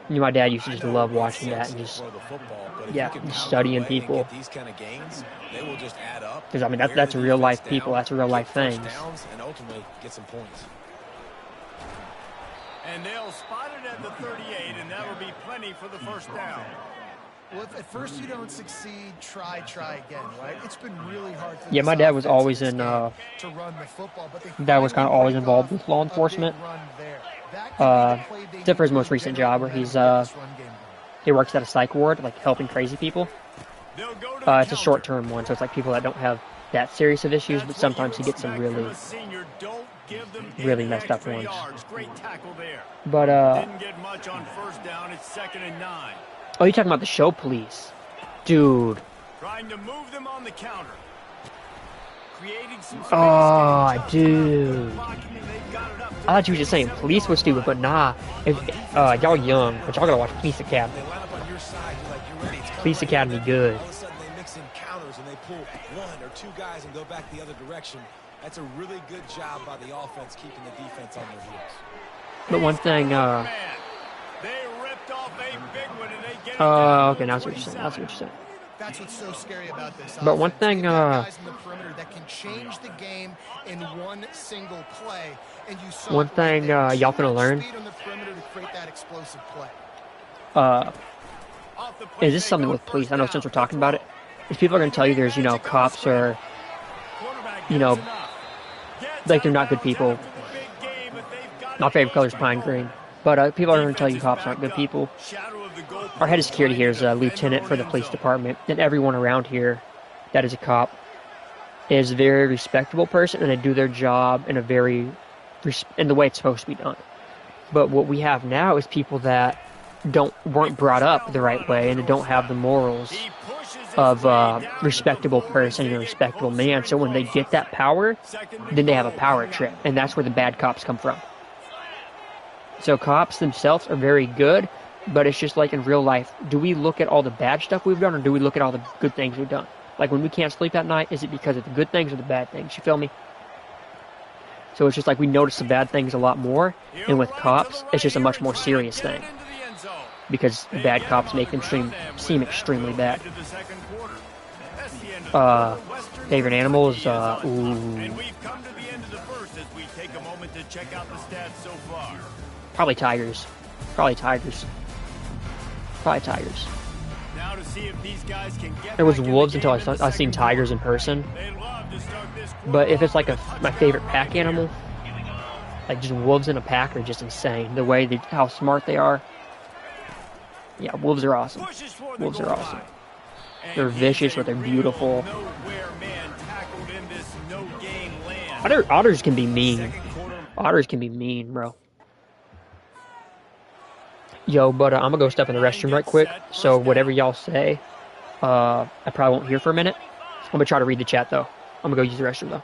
You know, my dad used to just love watching that and just, yeah, just studying people. Because, I mean, that's real life people. That's real life things. And they'll spot it at the 38, and that'll be plenty for the first down. Well, if at first you don't succeed, try again, right? It's been really hard for yeah, my dad was always in, to run the football, but dad was kind of always involved with law enforcement. Except for his most recent job where he works at a psych ward, like helping crazy people. It's a short-term one, so it's like people that don't have that serious of issues, but sometimes he gets some really messed up ones. But, didn't get much on first down. It's 2nd and 9. Oh, you're talking about the show police? Dude. Trying to move them on the counter. Creating some space. Oh, dude. I thought you were just saying police was stupid, but nah. Y'all young, but y'all gotta watch Police Academy. Police Academy good. All of a sudden they mix in counters and they pull one or two guys and go back the other direction. That's a really good job by the offense keeping the defense on their heels. But one thing, They ripped off a big one and they get it okay, now that's what you're saying. That's what you're saying. That's what's so scary about this. But one thing, guys in the perimeter that can change the game in one single play, and you saw one thing y'all gonna learn. Speed on the perimeter to create that explosive play. Is this something with police? I know since we're talking about it, is people are gonna tell you there's cops or like they're not good people. My favorite color is pine green, but people are gonna tell you cops aren't good people. Our head of security here is a lieutenant for the police department, and everyone around here that is a cop is a very respectable person, and they do their job in in the way it's supposed to be done. But what we have now is people that weren't brought up the right way, and they don't have the morals of a respectable person and a respectable man. So when they get that power, then they have a power trip, and that's where the bad cops come from. So cops themselves are very good, but it's just like in real life. Do we look at all the bad stuff we've done, or do we look at all the good things we've done? Like when we can't sleep at night, is it because of the good things or the bad things? You feel me? So it's just like we notice the bad things a lot more, and with cops, it's just a much more serious thing. Because bad cops make them seem extremely bad. Favorite animals? Ooh. And we've come to the end of the first as we take a moment to check out the stats so far. Probably tigers. Probably tigers. Now to see if these guys can get There was back in the wolves until game in the I seen second tigers in quarter. person. They love to start this But if it's like quarter my favorite pack animal, like just wolves in a pack are just insane. The way how smart they are. Yeah, wolves are awesome. pushes for the Wolves goal are awesome. line. And They're he's vicious, a but they're real beautiful. nowhere man tackled in this no-game land. Otters can be mean. Second quarter. Otters can be mean, bro. Yo, but I'm gonna go step in the restroom right quick. So whatever y'all say, I probably won't hear for a minute. I'm gonna try to read the chat though. I'm gonna go use the restroom though.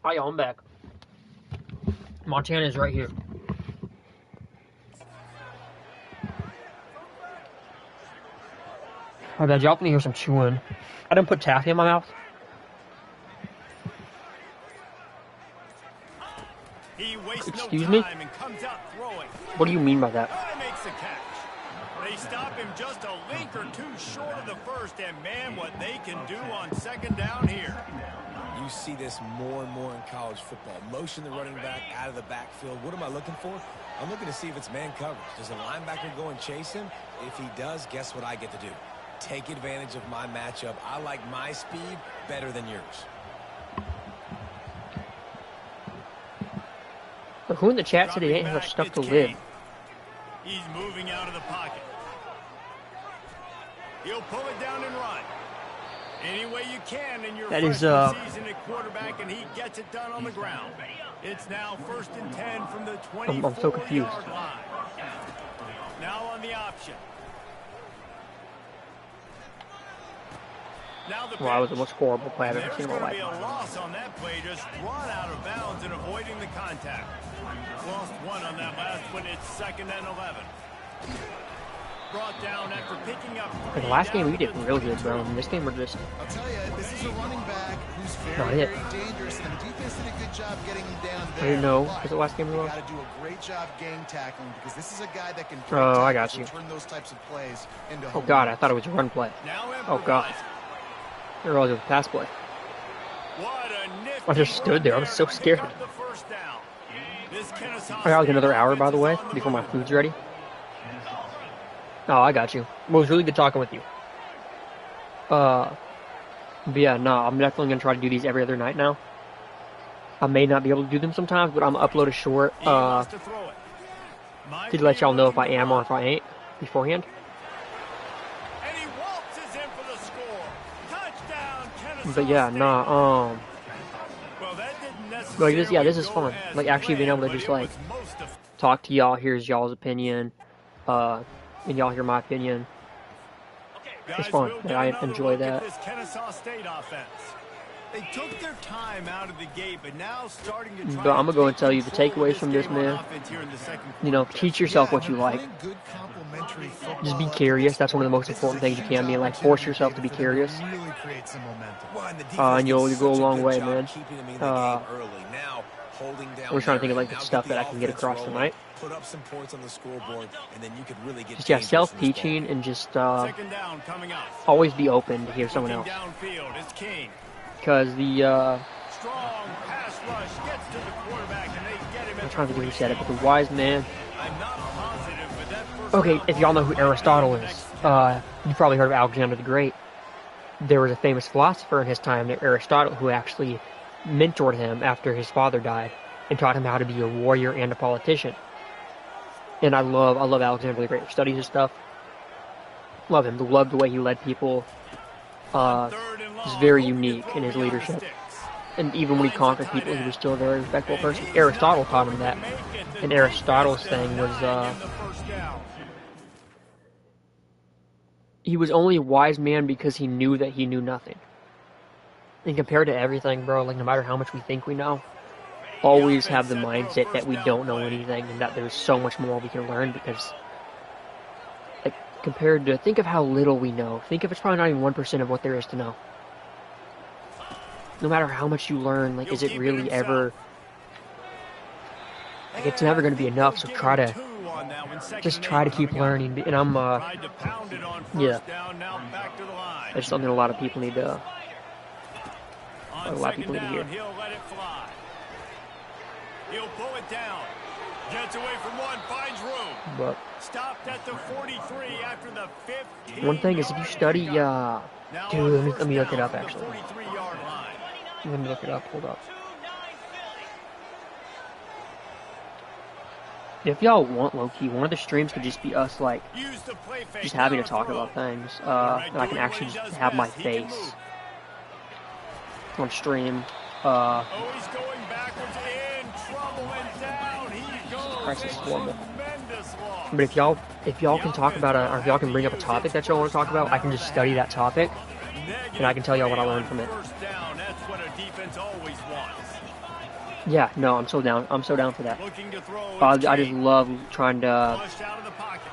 Hi, y'all, I'm back. Montana is right here. I bet y'all can hear some chewing. I didn't put taffy in my mouth. He wastes Excuse no me? time and comes out throwing. What do you mean by that? And makes the catch. They stop him just a link or two short of the first, and man, what they can do on second down here. You see this more and more in college football. Motion the running back out of the backfield. What am I looking for? I'm looking to see if it's man coverage. Does the linebacker go and chase him? If he does, guess what I get to do? Take advantage of my matchup. I like my speed better than yours. But who in the chat said he didn't have stuff to live? He's moving out of the pocket. He'll pull it down and run. Any way you can in your That is, freshman season at quarterback, and he gets it done on the ground. It's now 1st and 10 from the 24-yard I'm so confused. line. Now on the option. Now the Well, that was the pitch. most horrible play I've ever There's seen in my going to be life. a loss on that play, just run out of bounds and avoiding the contact. Lost one on that last one. It's 2nd and 11. Brought down after picking up. Like the last game we did real good, bro. In this game we're just I'll tell you, this is a running back who's Not very, it. very dangerous, and the defense did a good job getting him down I there. didn't know. But Was it last game we you lost? got to do a great job gang tackling because this is a guy that can Oh, I got tackles you. and turn those types of plays into Oh home god, I runs. thought it was a run play. Now Oh god. improvising. I realized it was a pass play. What a nifty I just stood there. I was so run there to scared. pick up the first down. This Kennesaw I got like another State hour, by the way, offense is on before my move. food's ready. Oh, I got you. Well, it was really good talking with you. But yeah, no, I'm definitely gonna try to do these every other night now. I may not be able to do them sometimes, but I'm gonna upload a short He wants to throw it. Might to let be y'all know if I looking am to or run. if I ain't beforehand. And he waltzes in for the score. Touchdown, Kennesaw But yeah, State. nah, Well, that didn't like this, yeah, this is necessarily fun. go as Like actually being able to planned, just but it like was most of- talk to y'all, here's y'all's opinion, and y'all hear my opinion. Guys, fun. we'll Like, get I another enjoy look that. at this Kennesaw State offense. They took their time out of the gate, but now starting to try But to I'm gonna go and take tell you the control of takeaways from this, game on man. offense here in the second You know, quarter. teach yourself Yeah, what you they're like. playing good complementary football Just be up to curious. this That's one of the point. most This is important a things you huge can be. Like, opportunity force yourself to be for them curious. really create some momentum. Well, and the And defense you'll did go a such long good way, job man. keeping him in the Uh, game early. Now, holding down we're trying to think of, there, like, the now stuff get that the I can get offense across rolling, tonight. Put up some points on the scoreboard, and then you could really get Just yeah, dangerous in this self-teaching ball. and just Second down coming up. always be open to hear someone Looking else. downfield, it's King. Because the Strong pass rush gets to the quarterback, and they get him I'm at trying the to think who 46. said it, but the wise man. I'm not positive, but that first Okay, down if y'all know who might be the Aristotle next is, step. you probably heard of Alexander the Great. There was a famous philosopher in his time named Aristotle who actually mentored him after his father died and taught him how to be a warrior and a politician. And I love Alexander the Great. He studies his stuff. Love him. Love the way he led people. Third and He's long, very hoping to unique throw in his beyond the leadership. sticks. And even when he conquered people, he was still a very respectful person. Aristotle taught him that. And Aristotle's thing was, he was only a wise man because he knew that he knew nothing. And compared to everything, bro, like no matter how much we think we know, always have the mindset that we don't know anything and that there's so much more we can learn because, like, compared to, think of how little we know. Think of it's probably not even 1% of what there is to know. No matter how much you learn, like, is it really ever, like, it's never going to be enough, so try to, just try to keep learning. And I'm, yeah, that's something a lot of people need to, a lot of people need to hear. He'll let it fly. He'll pull it down. Gets away from one, finds room. But Stopped at the 43 after the 15. one thing is if you study, Now dude, on let me look it first up down actually. from the 43-yard line. Let me look it up, hold up. If y'all want low-key, one of the streams could just be us, like, Use the play fake. just having to Now talk throw. about things, Alright, and I can doing actually what he just does have my best. He can face move. on stream. Oh, he's going backwards, in trouble and down. He goes. Christ, this is horrible. Tremendous loss. But if y'all can talk about or if y'all can bring up a topic that y'all want to talk about, I can just study that topic, and I can tell y'all what I learned from it. First down, that's what a defense always wants. Yeah, no, I'm so down. I'm so down for that. Looking to throw. I It's just King. love trying to. Flushed out of the pocket.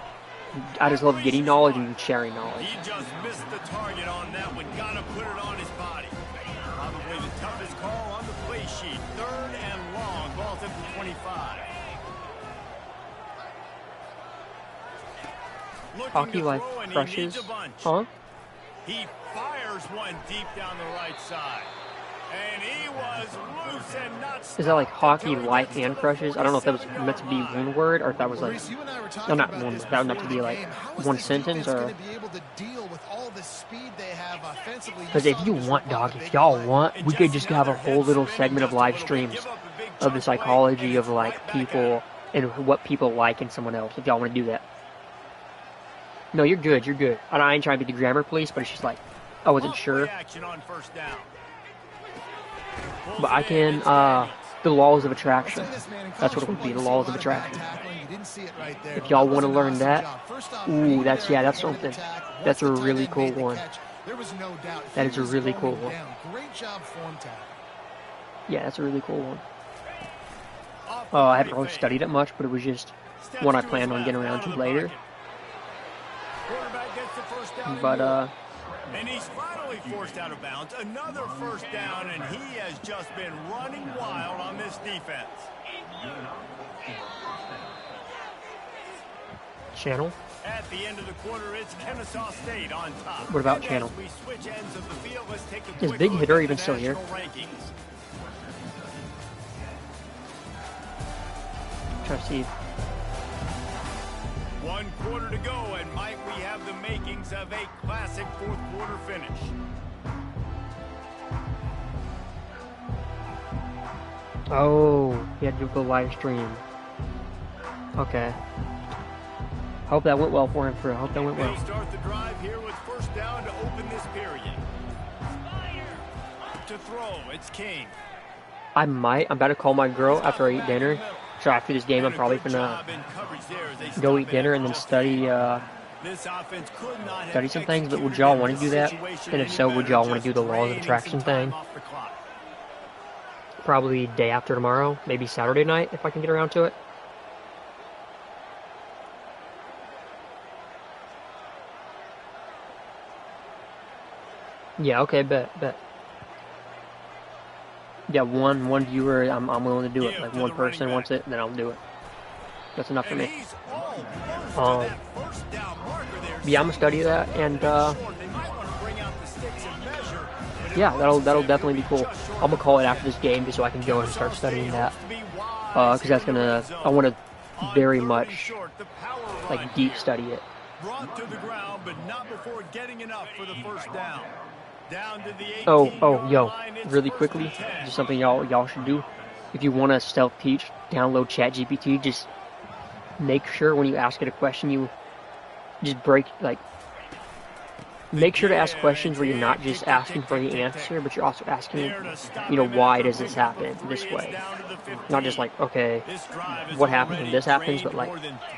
I just love getting knowledge and sharing knowledge. He just missed the target on that one. Gotta put it on his body. Probably the toughest call on the play sheet. 3rd and long. Ball's up to 25. Looking Hockey to life throw, and he crushes, needs a bunch. huh? He fires one deep down the right side. And he was loose and not Is that like stopped hockey until he life gets to and the crushes? I don't know if that was 47-yard meant to be line. one word or if that was like. Reese, you and I were No, talking not about one. this That was meant before to be the like game. How is one this sentence defense or. gonna be able to deal with all the speed they have offensively? Because if you want, dog, if y'all want, we could just have a whole little segment of live streams of the psychology of like people and what people like in someone else. If y'all want to do that. No, you're good. You're good. I ain't trying to be the grammar police, but it's just like I wasn't sure. But I can. The laws of attraction. That's what it would be. The laws of attraction. If y'all want to learn that, ooh, that's something. That's a really cool one. That is a really cool one. Great job form tackle. Yeah, that's a really cool one. I haven't really studied it much, but it was just one I planned on getting around to later. But and he's finally forced out of bounds. Another first down, and he has just been running wild on this defense. Channel. At the end of the quarter, it's Kennesaw State on top. What about And Channel? as we switch ends of the field, let's take a Is quick Big look Hitter at the even still here? national rankings. Try to see. 1 quarter to go, and Mike, we have the makings of a classic 4th quarter finish. Oh, he had to do the live stream. Okay. Hope that went well for him. I hope that went well. They'll start the drive here with first down to open this period. To throw, it's King. I'm about to call my girl after I eat dinner. So after this game, I'm probably gonna go eat dinner and then study some things. But would y'all want to do that? And if so, would y'all want to do the laws of attraction thing? Probably day after tomorrow, maybe Saturday night if I can get around to it. Yeah. Okay. Bet. Yeah, one viewer, I'm willing to do it. Like one person wants it, then I'll do it. That's enough for me. Yeah, I'm gonna study that, and yeah, that'll definitely be cool. I'm gonna call it after this game just so I can go and start studying that, because that's I want to very much like deep study it. Brought to the ground, but not before getting enough for the first down. Down to the Yo, really quickly, just something y'all should do. If you want to stealth teach, download ChatGPT. Just make sure when you ask it a question, you just make sure to ask questions where you're not just asking for the answer, but you're also asking, why does this happen this way? Not just like, okay, what happens when this happens, but like,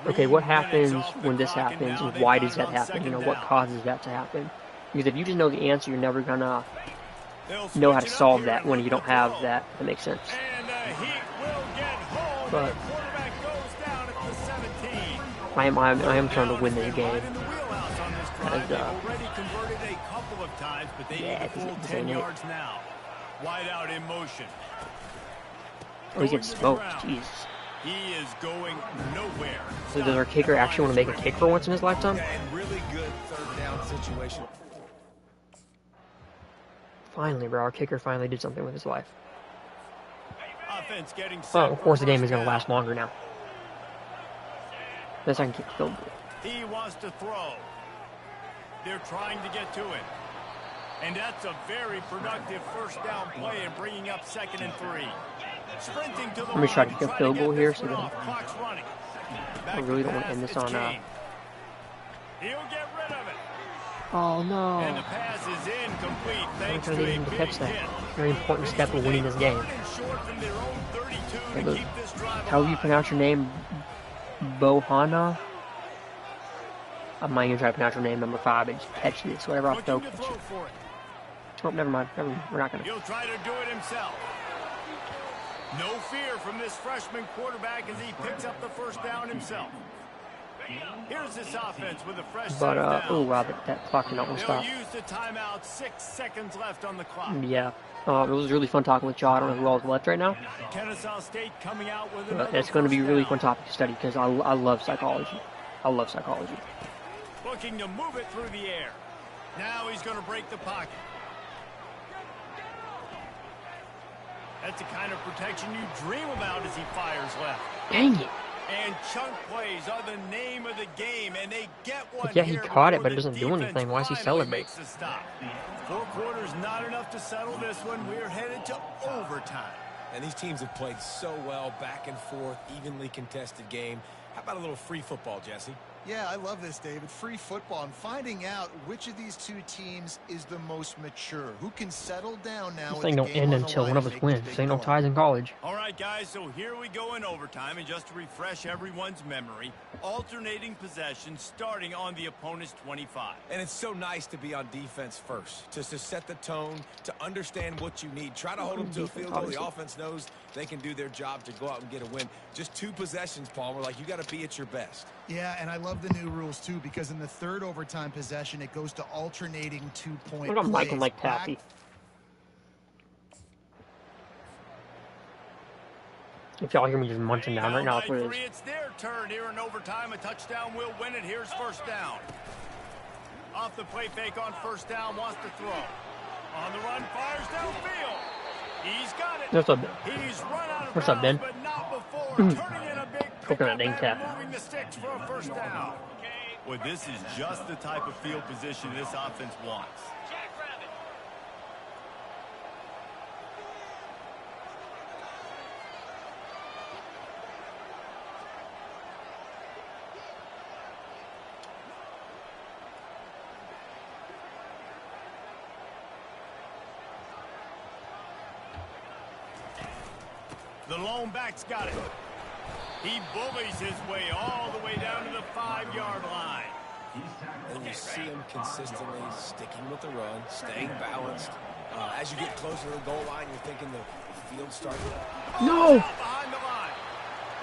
okay, what happens when this happens, and why does that happen? What causes that to happen? Because if you just know the answer, you're never gonna know how to solve that when you don't have that. If that makes sense. But I am trying to win this game. As, already converted a couple of times, but they need the full 10 yards now. Wide out in motion. Oh, he's getting smoked. Jesus. He is going nowhere. So does our kicker actually want to make a kick for once in his lifetime? And really good 3rd down situation. Finally, bro, our kicker finally did something with his life. Offense getting set. Oh, of course the game is going to last longer now. This I can kick field goal. He wants to throw. They're trying to get to it. And that's a very productive first down play and bringing up 2nd and 3. Sprinting to the Let me try to line, get a trying field to goal get here this so one that off. Clock's running. I really don't want to end this on He'll get rid of it. Oh no. And the pass is incomplete thanks I'm to trying to get a him to big catch that. hit. Very important step of winning this game. Short from their own 32 Hey, to look. keep this drive How do you alive. pronounce your name? Bohana? I'm not even trying to pronounce your name, number 5, but just catch this, whatever off the Looking to throw for it. Oh, never mind. We're not gonna. He'll try to do it himself. No fear from this freshman quarterback as he picks up the first down himself. Here's this offense with a fresh set of downs. Oh wow, that clock did not want to They'll stop. use the timeout. 6 seconds left on the clock. Yeah. It was really fun talking with Joe. I don't know who else left right now. Kennesaw State coming out with But another it's going to be a first really down. fun topic to study because I love psychology. I love psychology. Looking to move it through the air. Now he's going to break the pocket. That's the kind of protection you dream about as he fires left. Dang it. And chunk plays are the name of the game, and they get one. Yeah, he here caught it, before but it the doesn't do defense anything. Why is he finally celebrating? makes the stop. 4 quarters not enough to settle this one. We're headed to overtime. And these teams have played so well, back and forth, evenly contested game. How about a little free football, Jesse? Yeah, I love this, David. Free football and finding out which of these two teams is the most mature. Who can settle down now? This with thing the don't game end on the until line one of and us make this wins. big Ain't no call. ties in college. All right, guys, so here we go in overtime. And just to refresh everyone's memory, alternating possession starting on the opponent's 25. And it's so nice to be on defense first, just to set the tone, to understand what you need. Try to hold them to a field goal. The offense knows they can do their job to go out and get a win. Just 2 possessions, Palmer. Like, you got to be at your best. Yeah, and I love the new rules, too, because in the third overtime possession, it goes to alternating 2-point Look at plays. Michael like Taffy. If y'all hear me just munching down right now, that's what it is. It's their turn here in overtime. A touchdown will win it. Here's first down. Off the play fake on first down, wants to throw. On the run, fires downfield. He's got it. What's up, Ben? He's run out of What's up, Ben? bounds, but not before turning in a big Coconut pickup dang and tap. moving the sticks for a first down. Well, this is just the type of field position this offense wants. Jackrabbit. The lone back's got it. He bullies his way all the way down to the 5-yard line. And you see him consistently sticking with the run, staying balanced. As you get closer to the goal line, you're thinking the field starts. No! Behind the line.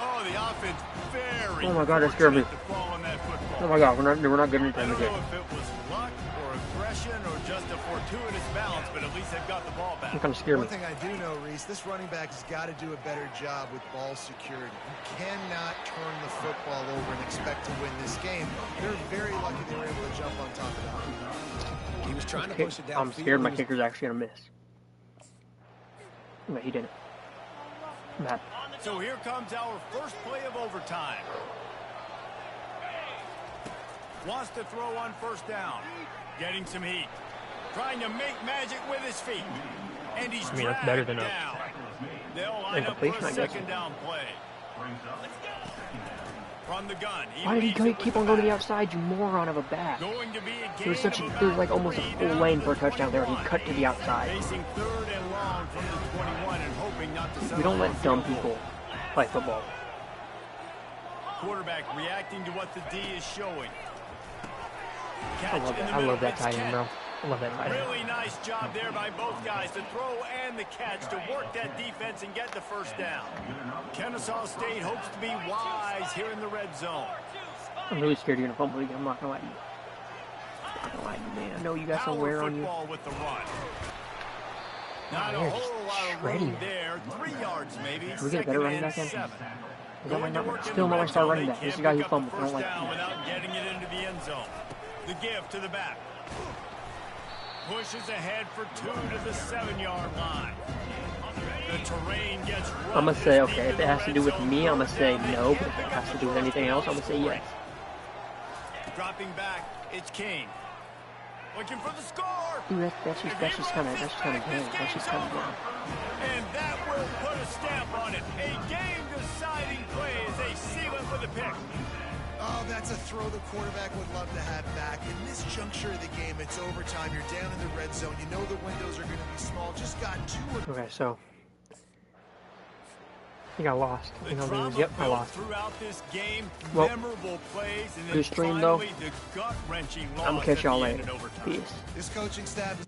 Oh, the offense very Oh my God, that scared me. fortunate to fall on that football. Oh my God, we're not getting I anything don't here. know if it was luck or aggression or just a fortuitous bounce, but at least they've got the ball back. It kind of scared me. One thing I do know, Reese, this running back has got to do a better job with ball security. You cannot turn the football over and expect to win this game. They're very lucky they were able to jump on top of that. He was trying to push it down. I'm scared my kicker's actually going to miss. No, he didn't. Matt. So here comes our first play of overtime. Wants to throw on first down. Getting some heat. Trying to make magic with his feet. And he's that's better than down. They'll line up for incompletion, a I guess. second down play. From the gun. Why did he leads it with keep on going to the back. outside, you moron of a back? Going to be a It was gain such of a, about there was like almost a 3 full down lane for a to the touchdown there. He 21. cut to the outside. Facing 3rd and long from the 21 and hoping not to settle We don't for a let dumb field goal. people play football. Quarterback reacting to what the D is showing. I love that. I love that tight end, bro. I love that tight end. Really nice job there by both guys to throw and the catch to work that defense and get the first down. Kennesaw State hopes to be wise here in the red zone. I'm really scared you're going to fumble again. I'm not going to lie to you. I'm not going to lie to you, man. I know you got some Power wear on you. football with the run. Not a they're just whole lot of shredding room it. there. 3 yards maybe. Can we get a better running back in? Is that my number? Still not my star running back. This is the guy who fumbled. I don't like him. Without getting it into the end zone. The give to the back. Pushes ahead for 2 to the 7-yard line. The terrain gets rough. I'm going to say, okay, if it has to do with me, I'm going to say no. But if it has to do with anything else, I'm going to say yes. Dropping back, it's King. Looking for the score. Dude, that's just kind of good. That's just kind of good. And that will put a stamp on it. A game-deciding play as they seal it with a pick. Oh, that's a throw the quarterback would love to have back. In this juncture of the game, it's overtime. You're down in the red zone. You know the windows are going to be small. Just got 2 or Okay, so I think I lost. The You know, drama yep, I built lost. throughout this game, Well, memorable plays, and then good stream, though. finally the gut-wrenching I'm gonna loss catch at y'all the end later. in overtime. Peace. this coaching staff is